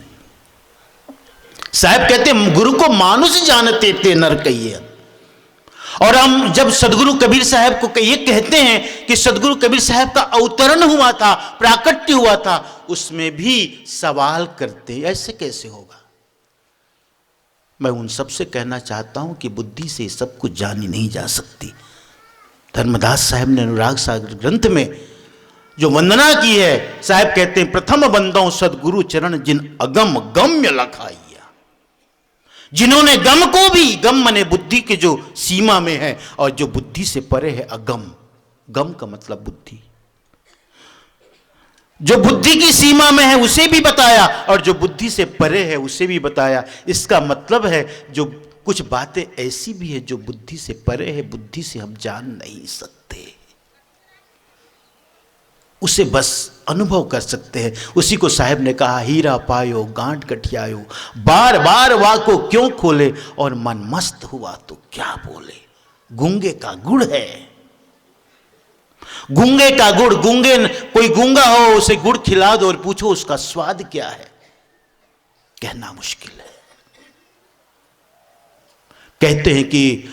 साहब कहते गुरु को मानुष जानते थे नर कहिए। और हम जब सदगुरु कबीर साहब को ये कहते हैं कि सदगुरु कबीर साहब का अवतरण हुआ था, प्राकट्य हुआ था, उसमें भी सवाल करते ऐसे कैसे होगा? मैं उन सब से कहना चाहता हूं कि बुद्धि से सब कुछ जानी नहीं जा सकती। धर्मदास साहब ने अनुराग सागर ग्रंथ में जो वंदना की है, साहब कहते हैं प्रथम बंदों सदगुरु चरण जिन अगम गम्य लखाइया। जिन्होंने गम को भी, गम मने बुद्धि के जो सीमा में है और जो बुद्धि से परे है, अगम, गम का मतलब बुद्धि, जो बुद्धि की सीमा में है उसे भी बताया और जो बुद्धि से परे है उसे भी बताया। इसका मतलब है जो कुछ बातें ऐसी भी है जो बुद्धि से परे है, बुद्धि से हम जान नहीं सकते, उसे बस अनुभव कर सकते हैं। उसी को साहब ने कहा, हीरा पायो गांठ गठियायो, बार बार वाह को क्यों खोले, और मन मस्त हुआ तो क्या बोले। गूंगे का गुड़ है, गूंगे का गुड़, गूंगे, कोई गूंगा हो उसे गुड़ खिला दो और पूछो उसका स्वाद क्या है, कहना मुश्किल है। कहते हैं कि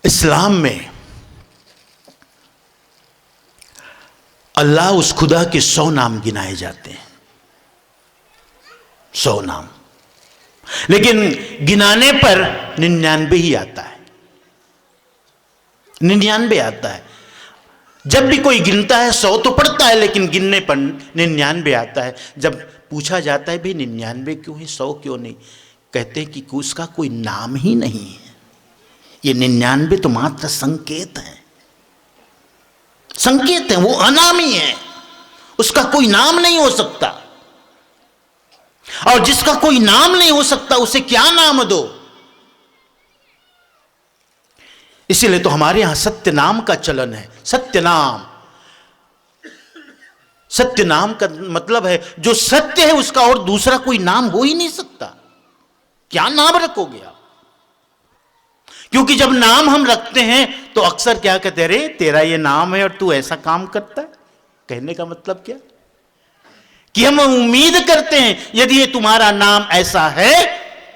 इस्लाम में अल्लाह उस खुदा के 100 नाम गिनाए जाते हैं, 100 नाम, लेकिन गिनाने पर 99 ही आता है, 99 आता है। जब भी कोई गिनता है 100 तो पड़ता है, लेकिन गिनने पर 99 आता है। जब पूछा जाता है भाई 99 क्यों है, 100 क्यों नहीं, कहते हैं कि उसका कोई नाम ही नहीं है। ये 99 तो मात्र संकेत है, संकेत है, वो अनामी है, उसका कोई नाम नहीं हो सकता। और जिसका कोई नाम नहीं हो सकता उसे क्या नाम दो? इसीलिए तो हमारे यहां सत्य नाम का चलन है। सत्य नाम, सत्य नाम का मतलब है जो सत्य है उसका और दूसरा कोई नाम हो ही नहीं सकता। क्या नाम रखोगे आप? क्योंकि जब नाम हम रखते हैं तो अक्सर क्या कहते हैं, रे तेरा ये नाम है और तू ऐसा काम करता है। कहने का मतलब क्या कि हम उम्मीद करते हैं यदि ये तुम्हारा नाम ऐसा है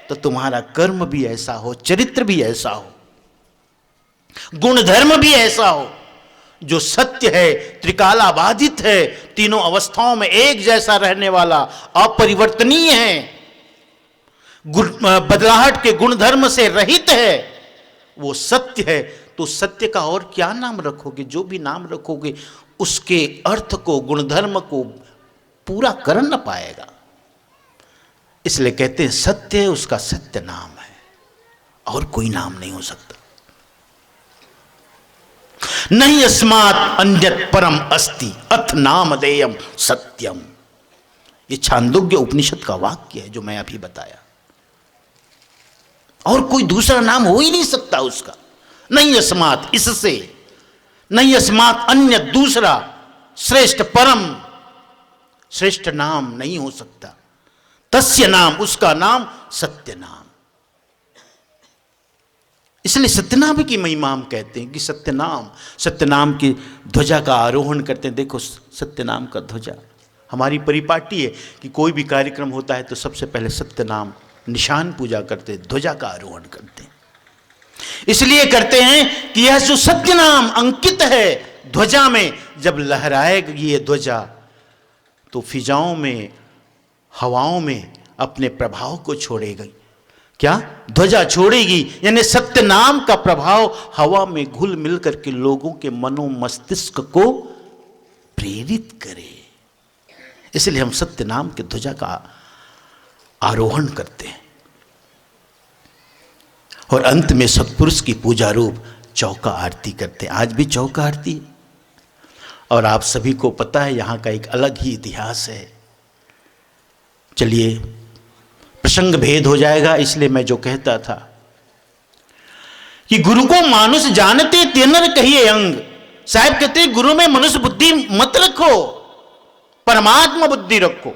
तो तुम्हारा कर्म भी ऐसा हो, चरित्र भी ऐसा हो, गुणधर्म भी ऐसा हो। जो सत्य है, त्रिकाला बाधित है, तीनों अवस्थाओं में एक जैसा रहने वाला, अपरिवर्तनीय है, बदलाहट के गुणधर्म से रहित है, वो सत्य है। तो सत्य का और क्या नाम रखोगे? जो भी नाम रखोगे उसके अर्थ को, गुणधर्म को पूरा कर न पाएगा। इसलिए कहते हैं सत्य है, उसका सत्य नाम है, और कोई नाम नहीं हो सकता। नहीं अस्मात् अन्यत् परम अस्ति अथ नामधेयम सत्यम। ये छांदोग्य उपनिषद का वाक्य है जो मैं अभी बताया। और कोई दूसरा नाम हो ही नहीं सकता उसका। नहीं अस्मात्, इससे, नहीं अस्मात् अन्य, दूसरा श्रेष्ठ, परम श्रेष्ठ नाम नहीं हो सकता। तस्य नाम, उसका नाम सत्य नाम। इसलिए सत्यनाम की महिमा हम कहते हैं कि सत्यनाम, सत्यनाम की ध्वजा का आरोहण करते हैं। देखो सत्यनाम का ध्वजा हमारी परिपाटी है कि कोई भी कार्यक्रम होता है तो सबसे पहले सत्यनाम निशान पूजा करते हैं, ध्वजा का आरोहण करते हैं। इसलिए करते हैं कि यह जो सत्य नाम अंकित है ध्वजा में, जब लहराएगी ये ध्वजा तो फिजाओं में, हवाओं में अपने प्रभाव को छोड़ेगी। क्या? ध्वजा छोड़ेगी, यानी सत्य नाम का प्रभाव हवा में घुल मिल करके लोगों के मनो मस्तिष्क को प्रेरित करे। इसलिए हम सत्य नाम के ध्वजा का आरोहण करते हैं। और अंत में सत्पुरुष की पूजा रूप चौका आरती करते हैं। आज भी चौका आरती है। और आप सभी को पता है यहाँ का एक अलग ही इतिहास है। चलिए प्रसंग भेद हो जाएगा, इसलिए मैं जो कहता था कि गुरु को मानुष जानते तेनर कहिए अंग, साहब कहते हैं गुरु में मनुष्य बुद्धि मत रखो, परमात्मा बुद्धि रखो।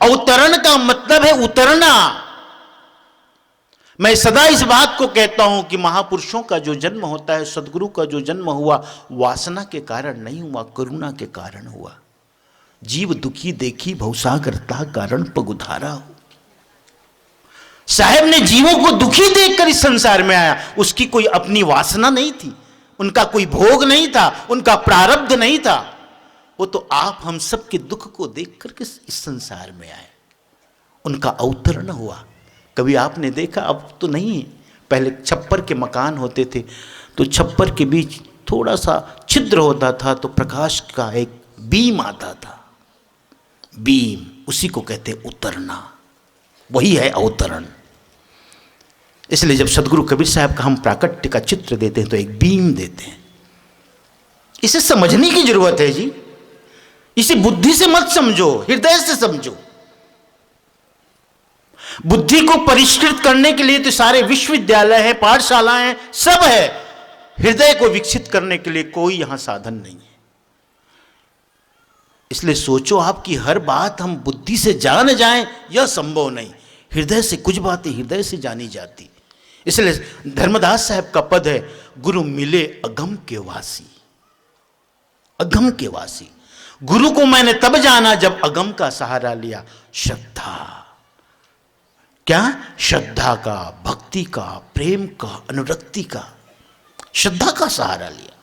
अवतरण का मतलब है उतरना। मैं सदा इस बात को कहता हूं कि महापुरुषों का जो जन्म होता है, सदगुरु का जो जन्म हुआ, वासना के कारण नहीं हुआ, करुणा के कारण हुआ। जीव दुखी देखी भवसागर ता कारण पगुधारा हो। साहब ने जीवों को दुखी देखकर इस संसार में आया। उसकी कोई अपनी वासना नहीं थी, उनका कोई भोग नहीं था, उनका प्रारब्ध नहीं था। वो तो आप हम सब के दुख को देख करके इस संसार में आए, उनका अवतरण हुआ। कभी आपने देखा, अब तो नहीं है, पहले छप्पर के मकान होते थे तो छप्पर के बीच थोड़ा सा छिद्र होता था तो प्रकाश का एक बीम आता था। बीम, उसी को कहते उतरना, वही है अवतरण। इसलिए जब सदगुरु कबीर साहब का हम प्राकट्य का चित्र देते हैं तो एक बीम देते हैं। इसे समझने की जरूरत है जी। इसे बुद्धि से मत समझो, हृदय से समझो। बुद्धि को परिष्कृत करने के लिए तो सारे विश्वविद्यालय हैं, पाठशालाएं हैं, सब है। हृदय को विकसित करने के लिए कोई यहां साधन नहीं है। इसलिए सोचो, आपकी हर बात हम बुद्धि से जान जाएं, यह संभव नहीं। हृदय से कुछ बातें हृदय से जानी जाती। इसलिए धर्मदास साहब का पद है, गुरु मिले अगम के वासी। अगम के वासी, गुरु को मैंने तब जाना जब अगम का सहारा लिया। श्रद्धा, क्या? श्रद्धा का, भक्ति का, प्रेम का, अनुरक्ति का, श्रद्धा का सहारा लिया।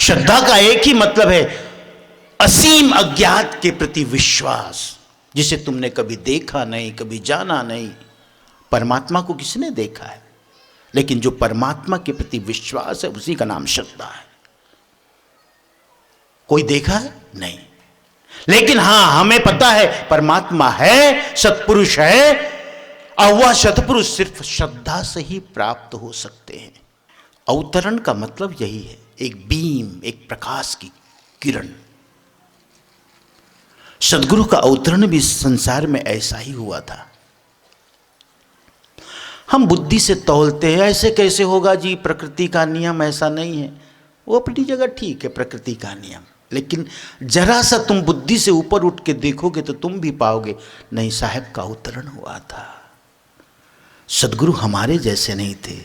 श्रद्धा का एक ही मतलब है, असीम अज्ञात के प्रति विश्वास, जिसे तुमने कभी देखा नहीं, कभी जाना नहीं। परमात्मा को किसने देखा है? लेकिन जो परमात्मा के प्रति विश्वास है, उसी का नाम श्रद्धा है। कोई देखा है? नहीं। लेकिन हां, हमें पता है परमात्मा है, सत्पुरुष है, और वह सत्पुरुष सिर्फ श्रद्धा से ही प्राप्त हो सकते हैं। अवतरण का मतलब यही है, एक बीम, एक प्रकाश की किरण। सदगुरु का अवतरण भी संसार में ऐसा ही हुआ था। हम बुद्धि से तौलते हैं, ऐसे कैसे होगा जी, प्रकृति का नियम ऐसा नहीं है। वो अपनी जगह ठीक है, प्रकृति का नियम, लेकिन जरा सा तुम बुद्धि से ऊपर उठ के देखोगे तो तुम भी पाओगे, नहीं, साहब का अवतरण हुआ था। सदगुरु हमारे जैसे नहीं थे,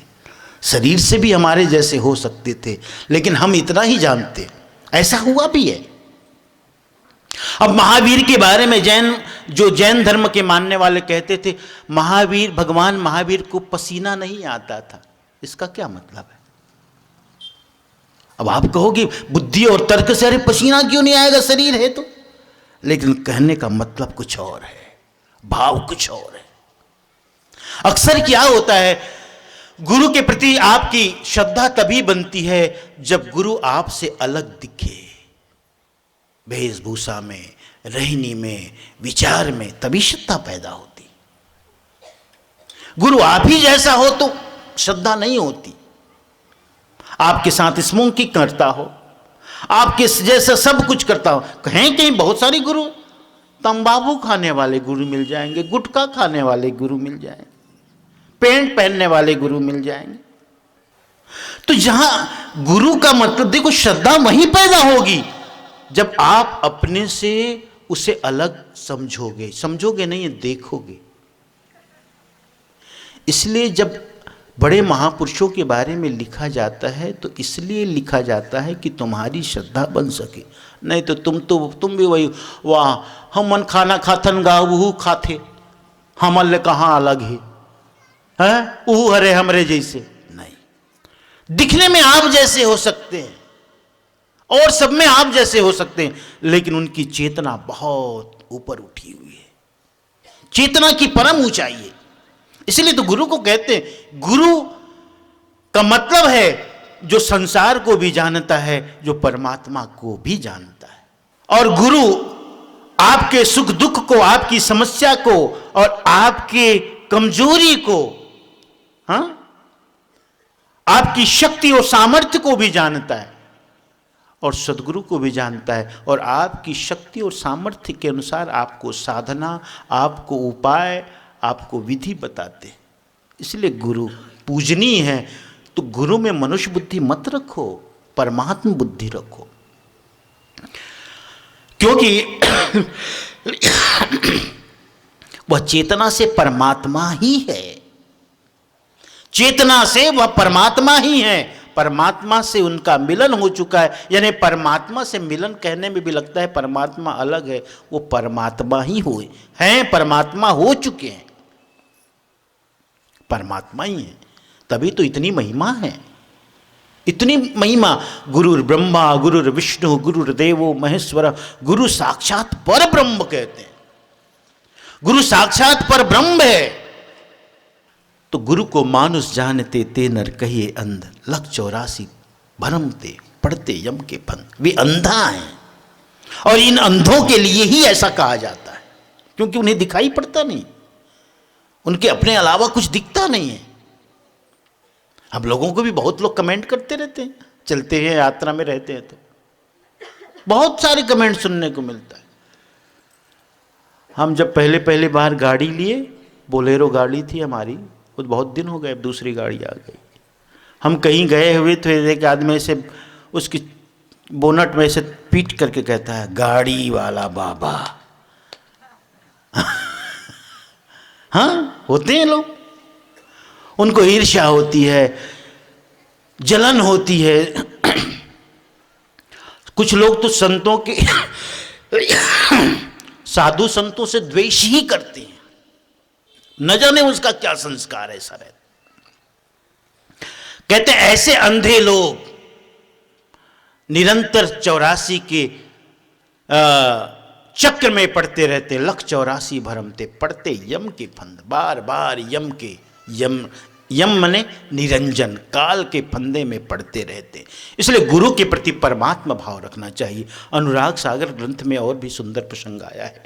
शरीर से भी हमारे जैसे हो सकते थे, लेकिन हम इतना ही जानते, ऐसा हुआ भी है। अब महावीर के बारे में जैन धर्म के मानने वाले कहते थे, महावीर, भगवान महावीर को पसीना नहीं आता था। इसका क्या मतलब है? अब आप कहोगे बुद्धि और तर्क से, अरे पसीना क्यों नहीं आएगा, शरीर है तो। लेकिन कहने का मतलब कुछ और है, भाव कुछ और है। अक्सर क्या होता है, गुरु के प्रति आपकी श्रद्धा तभी बनती है जब गुरु आपसे अलग दिखे, वेशभूषा में, रहनी में, विचार में, तभी श्रद्धा पैदा होती। गुरु आप ही जैसा हो तो श्रद्धा नहीं होती। आपके साथ स्मोकिंग करता हो, आपके जैसा सब कुछ करता हो। कहीं कहीं बहुत सारे गुरु, तंबाकू खाने वाले गुरु मिल जाएंगे, गुटखा खाने वाले गुरु मिल जाएंगे, पैंट पहनने वाले गुरु मिल जाएंगे। तो जहां गुरु का मतलब देखो, श्रद्धा वहीं पैदा होगी जब आप अपने से उसे अलग समझोगे नहीं, देखोगे। इसलिए जब बड़े महापुरुषों के बारे में लिखा जाता है तो इसलिए लिखा जाता है कि तुम्हारी श्रद्धा बन सके। नहीं तो तुम भी वही, वाह हमन खाना खाथन गाऊ खाथे, हमल कहाँ अलग है, ऊ हरे हमरे जैसे नहीं। दिखने में आप जैसे हो सकते हैं और सब में आप जैसे हो सकते हैं, लेकिन उनकी चेतना बहुत ऊपर उठी हुई है, चेतना की परम ऊंचाई है। इसलिए तो गुरु को कहते हैं, गुरु का मतलब है जो संसार को भी जानता है, जो परमात्मा को भी जानता है। और गुरु आपके सुख दुख को, आपकी समस्या को और आपके कमजोरी को, आपकी शक्ति और सामर्थ्य को भी जानता है, और सदगुरु को भी जानता है, और आपकी शक्ति और सामर्थ्य के अनुसार आपको साधना, आपको उपाय, आपको विधि बताते हैं। इसलिए गुरु पूजनीय है। तो गुरु में मनुष्य बुद्धि मत रखो, परमात्मा बुद्धि रखो। क्योंकि वह चेतना से परमात्मा ही है, चेतना से वह परमात्मा ही है, परमात्मा से उनका मिलन हो चुका है। यानी परमात्मा से मिलन कहने में भी लगता है परमात्मा अलग है, वो परमात्मा ही हुए हैं, परमात्मा हो चुके हैं, परमात्मा ही है। तभी तो इतनी महिमा है, इतनी महिमा। गुरुर ब्रह्मा गुरुर विष्णु गुरुर्देवो महेश्वर, गुरु साक्षात पर ब्रह्म कहते हैं, गुरु साक्षात पर ब्रह्म है। तो गुरु को मानुष जानते ते नर कहिए अंध, लख 84 भरम ते पढ़ते यम के पंथ। वे अंधा हैं और इन अंधों के लिए ही ऐसा कहा जाता है, क्योंकि उन्हें दिखाई पड़ता नहीं, उनके अपने अलावा कुछ दिखता नहीं है। हम लोगों को भी बहुत लोग कमेंट करते रहते हैं, चलते हैं यात्रा में रहते हैं तो बहुत सारे कमेंट सुनने को मिलता है। हम जब पहले बार गाड़ी लिए, बोलेरो गाड़ी थी हमारी, वो बहुत दिन हो गए, अब दूसरी गाड़ी आ गई। हम कहीं गए हुए थे, एक आदमी से उसकी बोनट में से पीट करके कहता है, गाड़ी वाला बाबा। हाँ, होते हैं लोग, उनको ईर्ष्या होती है, जलन होती है। कुछ लोग तो संतों के साधु संतों से द्वेष ही करते हैं, न जाने उसका क्या संस्कार है ऐसा रहता। कहते हैं ऐसे अंधे लोग निरंतर 84 के चक्र में पढ़ते रहते, लख 84 भरमते पढ़ते यम के फंद, बार बार यम के, यम मने निरंजन, काल के फंदे में पढ़ते रहते। इसलिए गुरु के प्रति परमात्मा भाव रखना चाहिए। अनुराग सागर ग्रंथ में और भी सुंदर प्रसंग आया है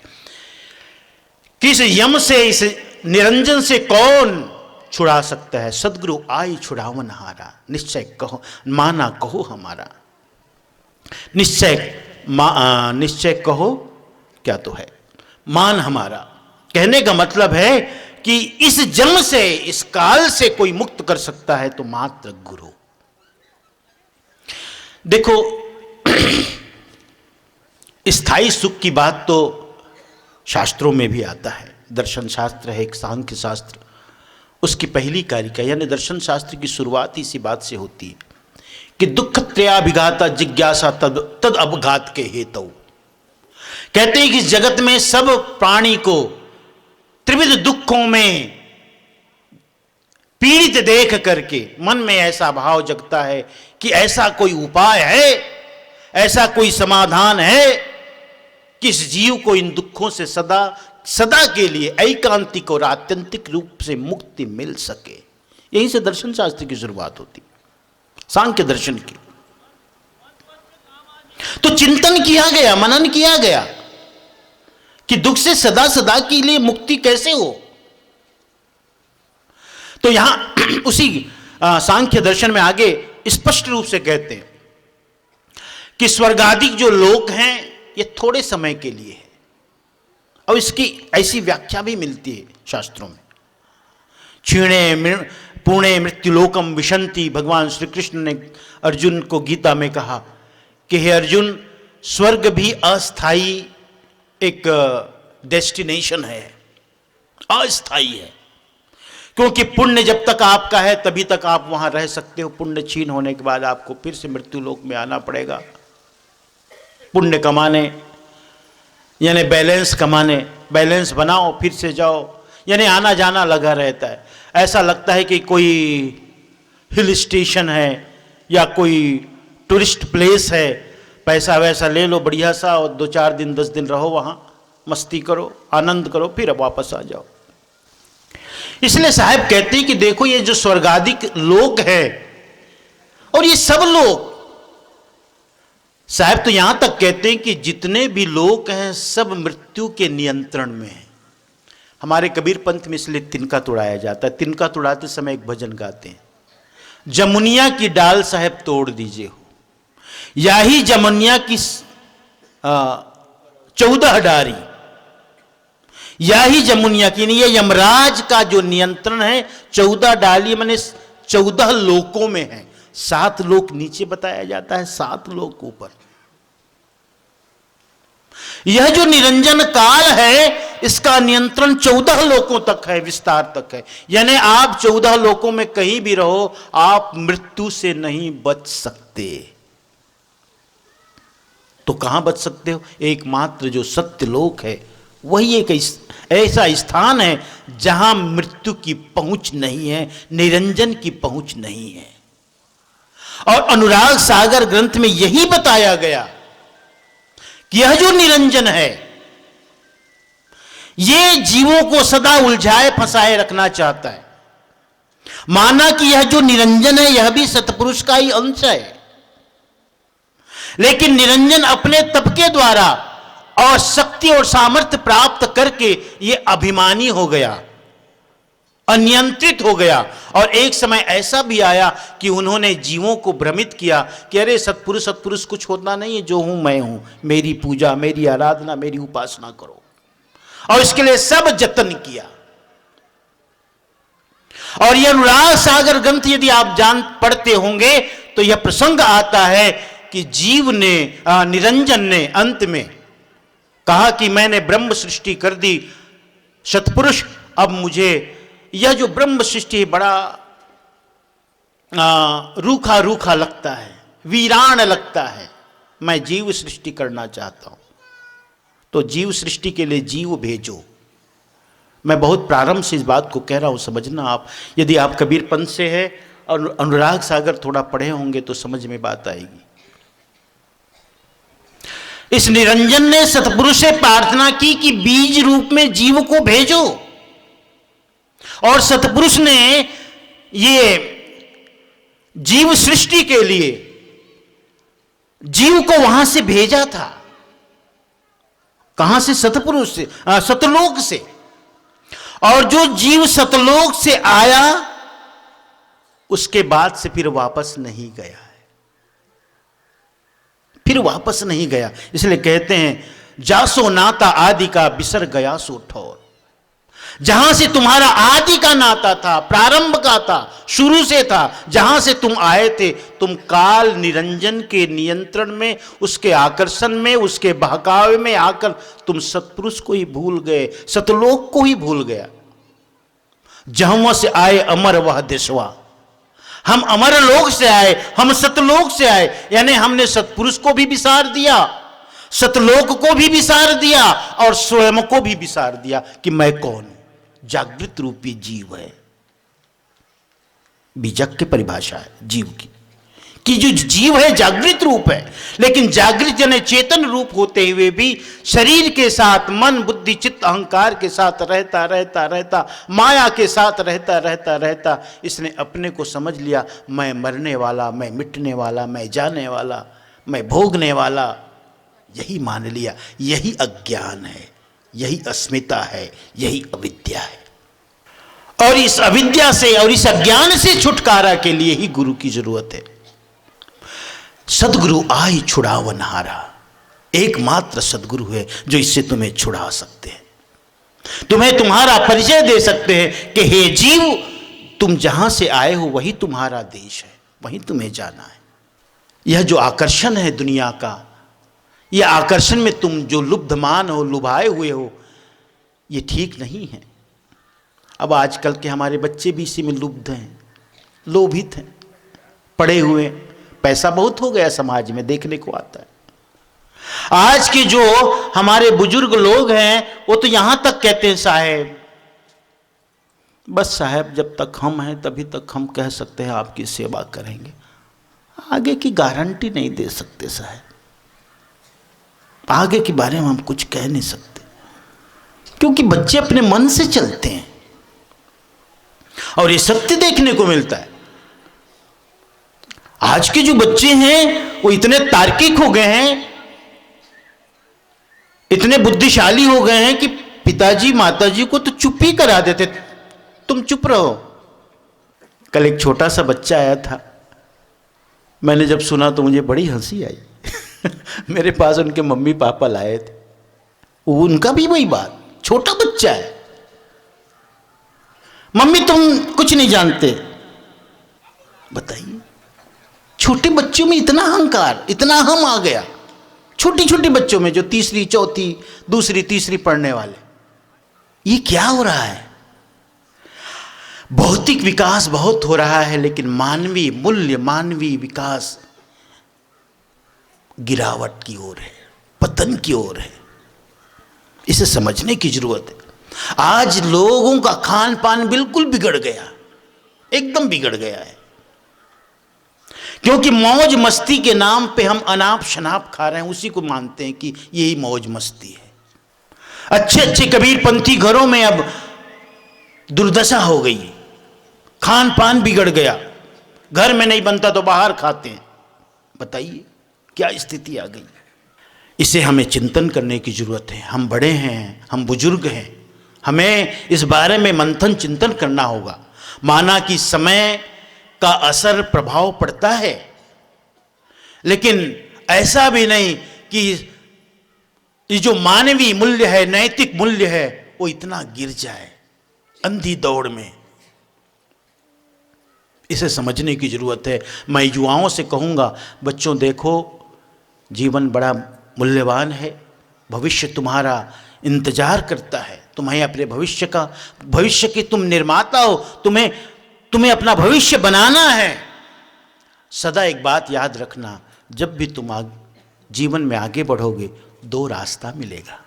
कि इस यम से, इस निरंजन से कौन छुड़ा सकता है? सदगुरु आई छुड़ावन हारा, निश्चय कहो माना कहो हमारा। निश्चय कहो क्या तो है, मान हमारा। कहने का मतलब है कि इस जन्म से, इस काल से कोई मुक्त कर सकता है तो मात्र गुरु। देखो स्थायी सुख की बात तो शास्त्रों में भी आता है। दर्शन शास्त्र है एक, सांख्य शास्त्र, उसकी पहली कारिका यानी दर्शन शास्त्र की शुरुआत इसी बात से होती है कि दुख त्रयाभिघाता जिज्ञासा तद अपघात के हेतु। कहते हैं कि इस जगत में सब प्राणी को त्रिविध दुखों में पीड़ित देख करके मन में ऐसा भाव जगता है कि ऐसा कोई उपाय है, ऐसा कोई समाधान है कि इस जीव को इन दुखों से सदा के लिए ऐकांतिक और आत्यंतिक रूप से मुक्ति मिल सके। यहीं से दर्शन शास्त्र की शुरुआत होती, सांख्य दर्शन की। तो चिंतन किया गया, मनन किया गया कि दुख से सदा के लिए मुक्ति कैसे हो। तो यहां उसी सांख्य दर्शन में आगे स्पष्ट रूप से कहते हैं कि स्वर्गादिक जो लोक हैं ये थोड़े समय के लिए है, और इसकी ऐसी व्याख्या भी मिलती है शास्त्रों में। क्षीणे पुणे मृत्युलोकम विशंति, भगवान श्री कृष्ण ने अर्जुन को गीता में कहा कि हे अर्जुन, स्वर्ग भी अस्थाई एक डेस्टिनेशन है, अस्थाई है, क्योंकि पुण्य जब तक आपका है तभी तक आप वहां रह सकते हो। पुण्य छीन होने के बाद आपको फिर से मृत्यु लोक में आना पड़ेगा, पुण्य कमाने, यानी बैलेंस कमाने, बैलेंस बनाओ फिर से जाओ, यानी आना जाना लगा रहता है। ऐसा लगता है कि कोई हिल स्टेशन है या कोई टूरिस्ट प्लेस है, पैसा वैसा ले लो बढ़िया सा और 2-4 दिन 10 दिन रहो वहाँ, मस्ती करो, आनंद करो, फिर अब वापस आ जाओ। इसलिए साहब कहते हैं कि देखो ये जो स्वर्गादिक लोक है और ये सब लोग, साहब तो यहां तक कहते हैं कि जितने भी लोग हैं सब मृत्यु के नियंत्रण में हैं। हमारे कबीर पंथ में इसलिए तिनका तुड़ाया जाता है। तिनका तुड़ाते समय एक भजन गाते हैं, जमुनिया की डाल साहब तोड़ दीजिए हो, या ही जमुनिया की 14 डारी, या ही जमुनिया की, ये यमराज का जो नियंत्रण है 14 डाली, मैंने 14 लोकों में है। 7 लोक नीचे बताया जाता है, 7 लोक ऊपर। यह जो निरंजन काल है इसका नियंत्रण 14 लोकों तक है, विस्तार तक है। यानी आप 14 लोकों में कहीं भी रहो, आप मृत्यु से नहीं बच सकते। तो कहां बच सकते हो? एकमात्र जो सत्य लोक है वही एक ऐसा स्थान है जहां मृत्यु की पहुंच नहीं है, निरंजन की पहुंच नहीं है। और अनुराग सागर ग्रंथ में यही बताया गया कि यह जो निरंजन है ये जीवों को सदा उलझाए फंसाए रखना चाहता है। माना कि यह जो निरंजन है यह भी सतपुरुष का ही अंश है, लेकिन निरंजन अपने तप के द्वारा और शक्ति और सामर्थ्य प्राप्त करके यह अभिमानी हो गया, अनियंत्रित हो गया। और एक समय ऐसा भी आया कि उन्होंने जीवों को भ्रमित किया कि अरे सत्पुरुष सत्पुरुष कुछ होता नहीं है, जो हूं मैं हूं, मेरी पूजा, मेरी आराधना, मेरी उपासना करो। और इसके लिए सब जतन किया। और यह अनुराग सागर ग्रंथ यदि आप पढ़ते होंगे तो यह प्रसंग आता है कि जीव ने, निरंजन ने अंत में कहा कि मैंने ब्रह्म सृष्टि कर दी, सत्पुरुष अब मुझे यह जो ब्रह्म सृष्टि बड़ा रूखा रूखा लगता है, वीरान लगता है, मैं जीव सृष्टि करना चाहता हूं। तो जीव सृष्टि के लिए जीव भेजो। मैं बहुत प्रारंभ से इस बात को कह रहा हूं, समझना आप। यदि आप कबीर पंथ से है और अनुराग सागर थोड़ा पढ़े होंगे तो समझ में बात आएगी। इस निरंजन ने सतपुरुष से प्रार्थना की कि बीज रूप में जीव को भेजो, और सतपुरुष ने ये जीव सृष्टि के लिए जीव को वहां से भेजा था। कहां से? सतपुरुष से, सतलोक से। और जो जीव सतलोक से आया उसके बाद से फिर वापस नहीं गया है, फिर वापस नहीं गया। इसलिए कहते हैं जासो नाता आदि का बिसर गया सो ठौर। जहां से तुम्हारा आदि का नाता था, प्रारंभ का था, शुरू से था, जहां से तुम आए थे, तुम काल निरंजन के नियंत्रण में, उसके आकर्षण में, उसके बहकावे में आकर तुम सत्पुरुष को ही भूल गए, सतलोक को ही भूल गया। जहां से आए अमर वह देशवा, हम अमर लोक से आए, हम सतलोक से आए। यानी हमने सत्पुरुष को भी विसार दिया, सतलोक को भी विसार दिया, और स्वयं को भी विसार दिया कि मैं कौन हूं। जागृत रूपी जीव है, बीजक की परिभाषा है जीव की, कि जो जीव है जागृत रूप है। लेकिन जागृत यानी चेतन रूप होते हुए भी शरीर के साथ, मन बुद्धि चित्त अहंकार के साथ रहता रहता रहता, माया के साथ रहता रहता रहता, इसने अपने को समझ लिया मैं मरने वाला, मैं मिटने वाला, मैं जाने वाला, मैं भोगने वाला। यही मान लिया। यही अज्ञान है, यही अस्मिता है, यही अविद्या है। और इस अविद्या से और इस अज्ञान से छुटकारा के लिए ही गुरु की जरूरत है। सदगुरु आई छुड़ावनहारा, एकमात्र सदगुरु है जो इससे तुम्हें छुड़ा सकते हैं, तुम्हें तुम्हारा परिचय दे सकते हैं कि हे जीव, तुम जहां से आए हो वही तुम्हारा देश है, वहीं तुम्हें जाना है। यह जो आकर्षण है दुनिया का, यह आकर्षण में तुम जो लुब्धमान हो, लुभाए हुए हो, ये ठीक नहीं है। अब आजकल के हमारे बच्चे भी इसी में लुब्ध हैं, लोभित हैं, पड़े हुए। पैसा बहुत हो गया समाज में, देखने को आता है। आज के जो हमारे बुजुर्ग लोग हैं वो तो यहां तक कहते हैं साहेब, बस साहब जब तक हम हैं तभी तक हम कह सकते हैं आपकी सेवा करेंगे, आगे की गारंटी नहीं दे सकते साहब, आगे के बारे में हम कुछ कह नहीं सकते, क्योंकि बच्चे अपने मन से चलते हैं। और ये सत्य देखने को मिलता है। आज के जो बच्चे हैं वो इतने तार्किक हो गए हैं, इतने बुद्धिशाली हो गए हैं कि पिताजी माताजी को तो चुप ही करा देते, तुम चुप रहो। कल एक छोटा सा बच्चा आया था, मैंने जब सुना तो मुझे बड़ी हंसी आई। मेरे पास उनके मम्मी पापा लाए थे, उनका भी वही बात, छोटा बच्चा है, मम्मी तुम कुछ नहीं जानते, बताइए, छोटे बच्चों में इतना अहंकार, इतना हम आ गया, छोटी छोटी बच्चों में जो तीसरी चौथी दूसरी तीसरी पढ़ने वाले। ये क्या हो रहा है? भौतिक विकास बहुत हो रहा है, लेकिन मानवीय मूल्य, मानवीय विकास गिरावट की ओर है, पतन की ओर है। इसे समझने की जरूरत है। आज लोगों का खान पान बिल्कुल बिगड़ गया, एकदम बिगड़ गया है, क्योंकि मौज मस्ती के नाम पे हम अनाप शनाप खा रहे हैं, उसी को मानते हैं कि यही मौज मस्ती है। अच्छे अच्छे कबीरपंथी घरों में अब दुर्दशा हो गई, खान पान बिगड़ गया, घर में नहीं बनता तो बाहर खाते हैं। बताइए क्या स्थिति आ गई। इसे हमें चिंतन करने की जरूरत है। हम बड़े हैं, हम बुजुर्ग हैं, हमें इस बारे में मंथन चिंतन करना होगा। माना कि समय का असर प्रभाव पड़ता है, लेकिन ऐसा भी नहीं कि ये जो मानवीय मूल्य है, नैतिक मूल्य है, वो इतना गिर जाए अंधी दौड़ में। इसे समझने की जरूरत है। मैं युवाओं से कहूँगा, बच्चों देखो, जीवन बड़ा मूल्यवान है, भविष्य तुम्हारा इंतजार करता है, तुम्हें अपने भविष्य के तुम निर्माता हो, तुम्हें अपना भविष्य बनाना है। सदा एक बात याद रखना, जब भी तुम जीवन में आगे बढ़ोगे, दो रास्ता मिलेगा।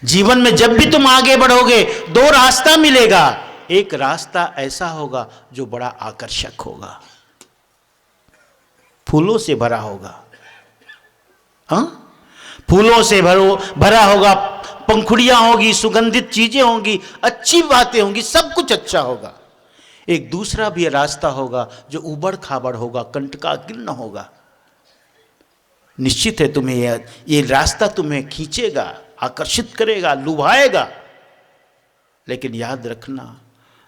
जीवन में जब भी तुम आगे बढ़ोगे, दो रास्ता मिलेगा। एक रास्ता ऐसा होगा जो बड़ा आकर्षक होगा, फूलों से भरा होगा, हाँ, फूलों से भरा होगा, पंखुड़ियां होगी, सुगंधित चीजें होंगी, अच्छी बातें होंगी, सब कुछ अच्छा होगा। एक दूसरा भी रास्ता होगा जो उबड़ खाबड़ होगा, कंटकाकीर्ण होगा। निश्चित है तुम्हें ये रास्ता तुम्हें खींचेगा, आकर्षित करेगा, लुभाएगा, लेकिन याद रखना,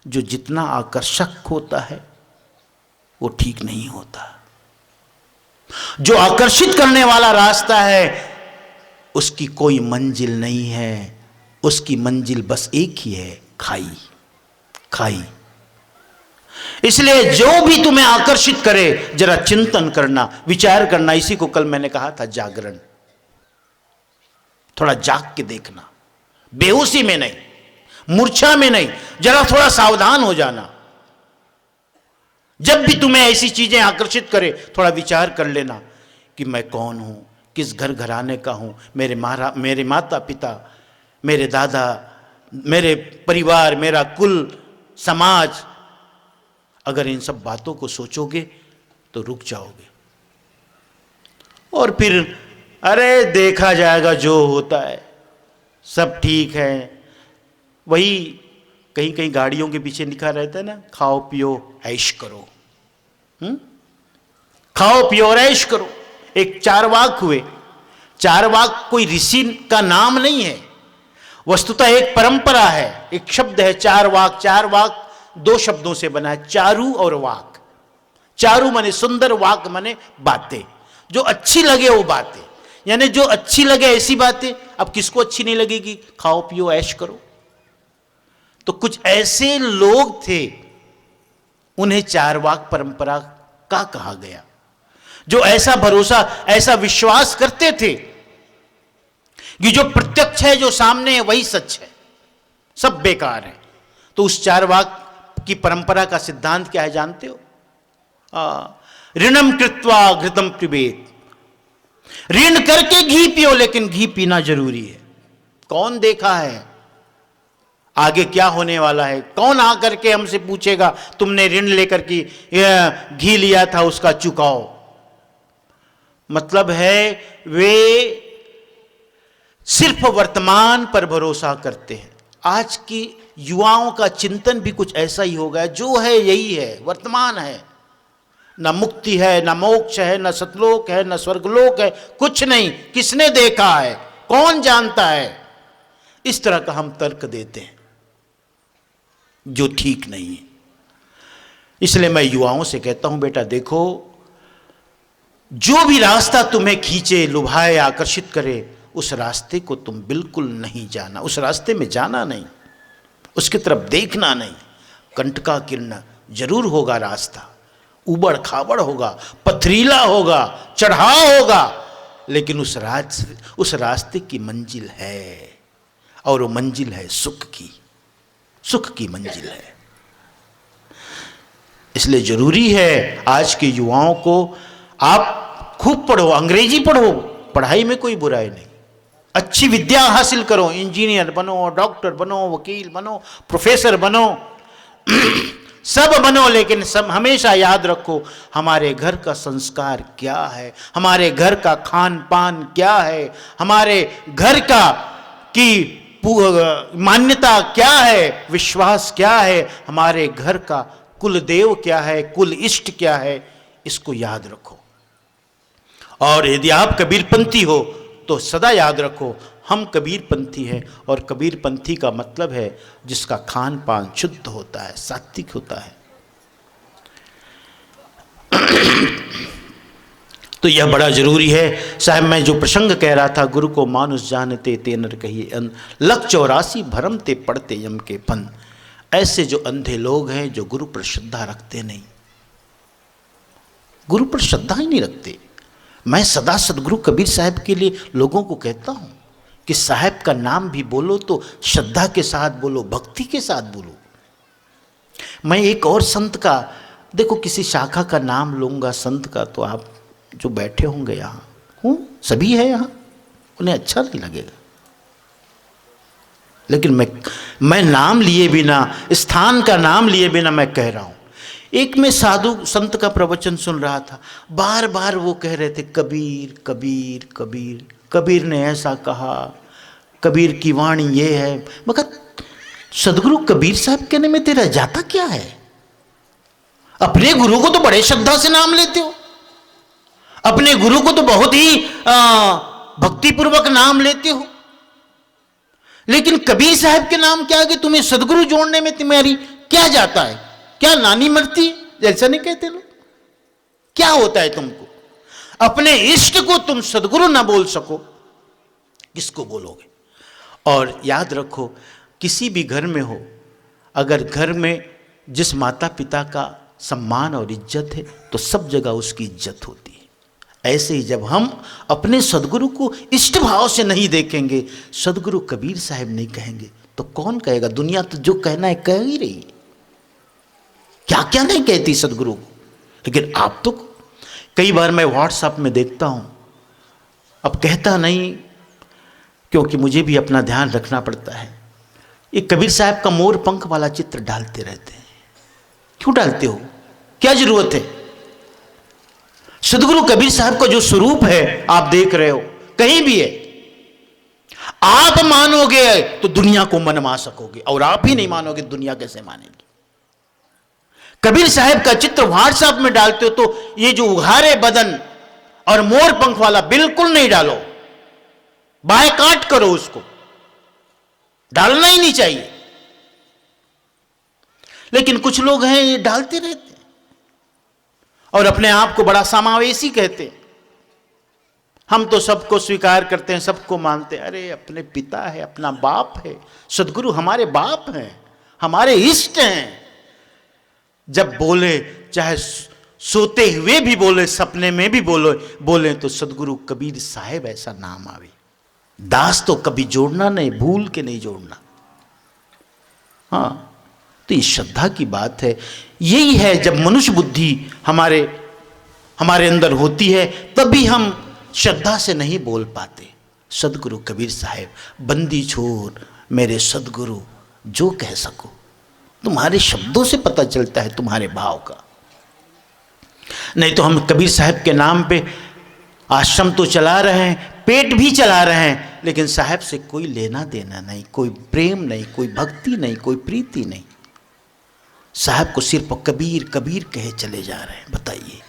जो जितना आकर्षक होता है वो ठीक नहीं होता। जो आकर्षित करने वाला रास्ता है, उसकी कोई मंजिल नहीं है, उसकी मंजिल बस एक ही है, खाई खाई। इसलिए जो भी तुम्हें आकर्षित करे, जरा चिंतन करना, विचार करना। इसी को कल मैंने कहा था, जागरण। थोड़ा जाग के देखना, बेहोशी में नहीं, मूर्छा में नहीं, जरा थोड़ा सावधान हो जाना। जब भी तुम्हें ऐसी चीजें आकर्षित करे, थोड़ा विचार कर लेना कि मैं कौन हूं, किस घर घराने का हूं, मेरे माता पिता, मेरे दादा, मेरे परिवार, मेरा कुल, समाज। अगर इन सब बातों को सोचोगे तो रुक जाओगे, और फिर अरे देखा जाएगा, जो होता है सब ठीक है। वही कहीं कहीं गाड़ियों के पीछे लिखा रहता है ना, खाओ पियो ऐश करो, खाओ पियो और ऐश करो। एक चारवाक हुए, चारवाक कोई ऋषि का नाम नहीं है, वस्तुतः एक परंपरा है, एक शब्द है चारवाक। चारवाक दो शब्दों से बना है, चारू और वाक। चारू माने सुंदर, वाक माने बातें, जो अच्छी लगे वो बातें, यानी जो अच्छी लगे ऐसी बातें। अब किसको अच्छी नहीं लगेगी? खाओ पियो ऐश करो। तो कुछ ऐसे लोग थे, उन्हें चारवाक परंपरा का कहा गया, जो ऐसा भरोसा, ऐसा विश्वास करते थे कि जो प्रत्यक्ष है, जो सामने है, वही सच है, सब बेकार है। तो उस चारवाक की परंपरा का सिद्धांत क्या है जानते हो? ऋणम कृत्वा घृतम पिबेत। ऋण करके घी पियो, लेकिन घी पीना जरूरी है। कौन देखा है आगे क्या होने वाला है? कौन आकर के हमसे पूछेगा तुमने ऋण लेकर के घी लिया था, उसका चुकाओ। मतलब है वे सिर्फ वर्तमान पर भरोसा करते हैं। आज की युवाओं का चिंतन भी कुछ ऐसा ही हो गया, जो है यही है, वर्तमान है। न मुक्ति है, न मोक्ष है, न सतलोक है, न स्वर्गलोक है, कुछ नहीं। किसने देखा है? कौन जानता है? इस तरह का हम तर्क देते हैं, जो ठीक नहीं है। इसलिए मैं युवाओं से कहता हूं, बेटा देखो, जो भी रास्ता तुम्हें खींचे, लुभाए, आकर्षित करे, उस रास्ते को तुम बिल्कुल नहीं जाना, उस रास्ते में जाना नहीं, उसकी तरफ देखना नहीं। कंटकाकीर्ण जरूर होगा रास्ता, उबड़ खाबड़ होगा, पथरीला होगा, चढ़ाव होगा, लेकिन उस रास्ते की मंजिल है, और वो मंजिल है सुख की मंजिल है। इसलिए जरूरी है आज के युवाओं को, आप खूब पढ़ो, अंग्रेजी पढ़ो, पढ़ाई में कोई बुराई नहीं, अच्छी विद्या हासिल करो, इंजीनियर बनो, डॉक्टर बनो, वकील बनो, प्रोफेसर बनो, सब बनो, लेकिन सब हमेशा याद रखो हमारे घर का संस्कार क्या है, हमारे घर का खान पान क्या है, हमारे घर का की मान्यता क्या है, विश्वास क्या है, हमारे घर का कुल देव क्या है, कुल इष्ट क्या है, इसको याद रखो। और यदि आप कबीरपंथी हो तो सदा याद रखो हम कबीरपंथी हैं, और कबीरपंथी का मतलब है जिसका खान पान शुद्ध होता है, सात्विक होता है। तो यह बड़ा जरूरी है। साहब मैं जो प्रसंग कह रहा था, गुरु को मानुष जानते ते नर कहिए अन, लख 84 भरम ते पढ़ते यम के फन। ऐसे जो अंधे लोग हैं जो गुरु पर श्रद्धा रखते नहीं, गुरु पर श्रद्धा ही नहीं रखते। मैं सदा सदगुरु कबीर साहब के लिए लोगों को कहता हूं कि साहब का नाम भी बोलो तो श्रद्धा के साथ बोलो, भक्ति के साथ बोलो। मैं एक और संत का, देखो किसी शाखा का नाम लूंगा संत का, तो आप जो बैठे होंगे यहाँ हूँ, सभी है यहाँ, उन्हें अच्छा नहीं लगेगा। लेकिन मैं नाम लिए बिना, स्थान का नाम लिए बिना मैं कह रहा हूं। एक में साधु संत का प्रवचन सुन रहा था, बार बार वो कह रहे थे कबीर कबीर कबीर, कबीर ने ऐसा कहा, कबीर की वाणी ये है। मगर सदगुरु कबीर साहब कहने में तेरा जाता क्या है? अपने गुरु को तो बड़े श्रद्धा से नाम लेते हो, अपने गुरु को तो बहुत ही भक्तिपूर्वक नाम लेते हो, लेकिन कबीर साहब के नाम के आगे तुम्हें सदगुरु जोड़ने में तुम्हारी क्या जाता है? क्या नानी मरती है? ऐसा नहीं कहते लोग? क्या होता है तुमको? अपने इष्ट को तुम सदगुरु ना बोल सको, किसको बोलोगे? और याद रखो, किसी भी घर में हो, अगर घर में जिस माता पिता का सम्मान और इज्जत है तो सब जगह उसकी इज्जत होती है। ऐसे ही जब हम अपने सदगुरु को इष्ट भाव से नहीं देखेंगे, सदगुरु कबीर साहब नहीं कहेंगे, तो कौन कहेगा? दुनिया तो जो कहना है कह ही रही है, क्या क्या नहीं कहती सदगुरु को। लेकिन आप तो, कई बार मैं व्हाट्सएप में देखता हूं, अब कहता नहीं क्योंकि मुझे भी अपना ध्यान रखना पड़ता है, ये कबीर साहब का मोर पंख वाला चित्र डालते रहते हैं। क्यों डालते हो? क्या जरूरत है? सदगुरु कबीर साहब का जो स्वरूप है आप देख रहे हो, कहीं भी है। आप मानोगे तो दुनिया को मनवा सकोगे, और आप ही नहीं मानोगे दुनिया कैसे मानेगी? कबीर साहब का चित्र व्हाट्सएप में डालते हो तो ये जो उघारे बदन और मोर पंख वाला बिल्कुल नहीं डालो, बायकाट करो, उसको डालना ही नहीं चाहिए। लेकिन कुछ लोग हैं ये डालते रहते हैं और अपने आप को बड़ा समावेशी कहते हैं। हम तो सबको स्वीकार करते हैं, सबको मानते हैं। अरे अपने पिता है, अपना बाप है, सदगुरु हमारे बाप हैं, हमारे इष्ट हैं। जब बोले, चाहे सोते हुए भी बोले, सपने में भी बोले तो सदगुरु कबीर साहब ऐसा नाम आवे। दास तो कभी जोड़ना नहीं, भूल के नहीं जोड़ना। हाँ, तो ये श्रद्धा की बात है। यही है, जब मनुष्य बुद्धि हमारे अंदर होती है तभी हम श्रद्धा से नहीं बोल पाते। सदगुरु कबीर साहब, बंदी छोड़ मेरे सदगुरु जो कह सको। तुम्हारे शब्दों से पता चलता है तुम्हारे भाव का। नहीं तो हम कबीर साहब के नाम पे आश्रम तो चला रहे हैं, पेट भी चला रहे हैं, लेकिन साहब से कोई लेना देना नहीं, कोई प्रेम नहीं, कोई भक्ति नहीं, कोई प्रीति नहीं। साहब को सिर्फ कबीर कबीर कहे चले जा रहे हैं। बताइए।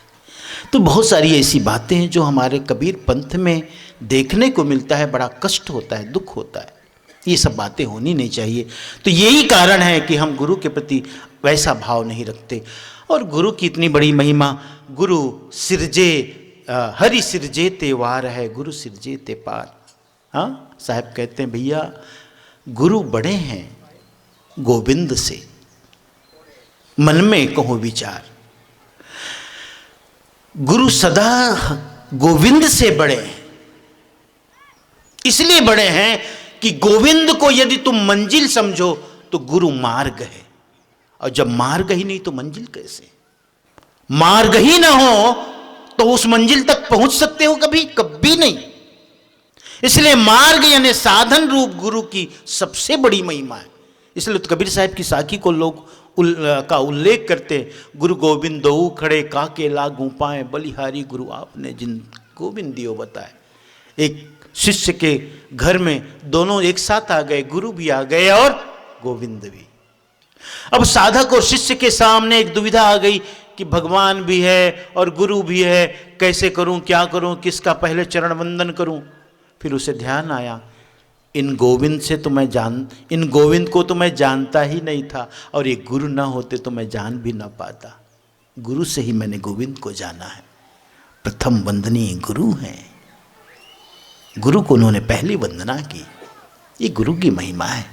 तो बहुत सारी ऐसी बातें हैं जो हमारे कबीर पंथ में देखने को मिलता है, बड़ा कष्ट होता है, दुख होता है। ये सब बातें होनी नहीं चाहिए। तो यही कारण है कि हम गुरु के प्रति वैसा भाव नहीं रखते। और गुरु की इतनी बड़ी महिमा, गुरु सिरजे हरि सिरजे ते वार है, गुरु सिरजे ते पार। हाँ, साहब कहते हैं भैया गुरु बड़े हैं गोविंद से, मन में कहो विचार। गुरु सदा गोविंद से बड़े हैं, इसलिए बड़े हैं कि गोविंद को यदि तुम मंजिल समझो तो गुरु मार्ग है, और जब मार्ग ही नहीं तो मंजिल कैसे? मार्ग ही ना हो तो उस मंजिल तक पहुंच सकते हो? कभी कभी नहीं। इसलिए मार्ग यानी साधन रूप गुरु की सबसे बड़ी महिमा है। इसलिए तो कबीर साहब की साखी को लोग का उल्लेख करते, गुरु गोविंद दो खड़े काके लागू पाए, बलिहारी गुरु आपने जिन गोविंद दियो बताए। एक शिष्य के घर में दोनों एक साथ आ गए, गुरु भी आ गए और गोविंद भी। अब साधक और शिष्य के सामने एक दुविधा आ गई कि भगवान भी है और गुरु भी है, कैसे करूं, क्या करूं, किसका पहले चरण वंदन करूं? फिर उसे ध्यान आया, इन गोविंद को तो मैं जानता ही नहीं था, और ये गुरु ना होते तो मैं जान भी ना पाता। गुरु से ही मैंने गोविंद को जाना है। प्रथम वंदनीय गुरु हैं, गुरु को उन्होंने पहली वंदना की। ये गुरु की महिमा है।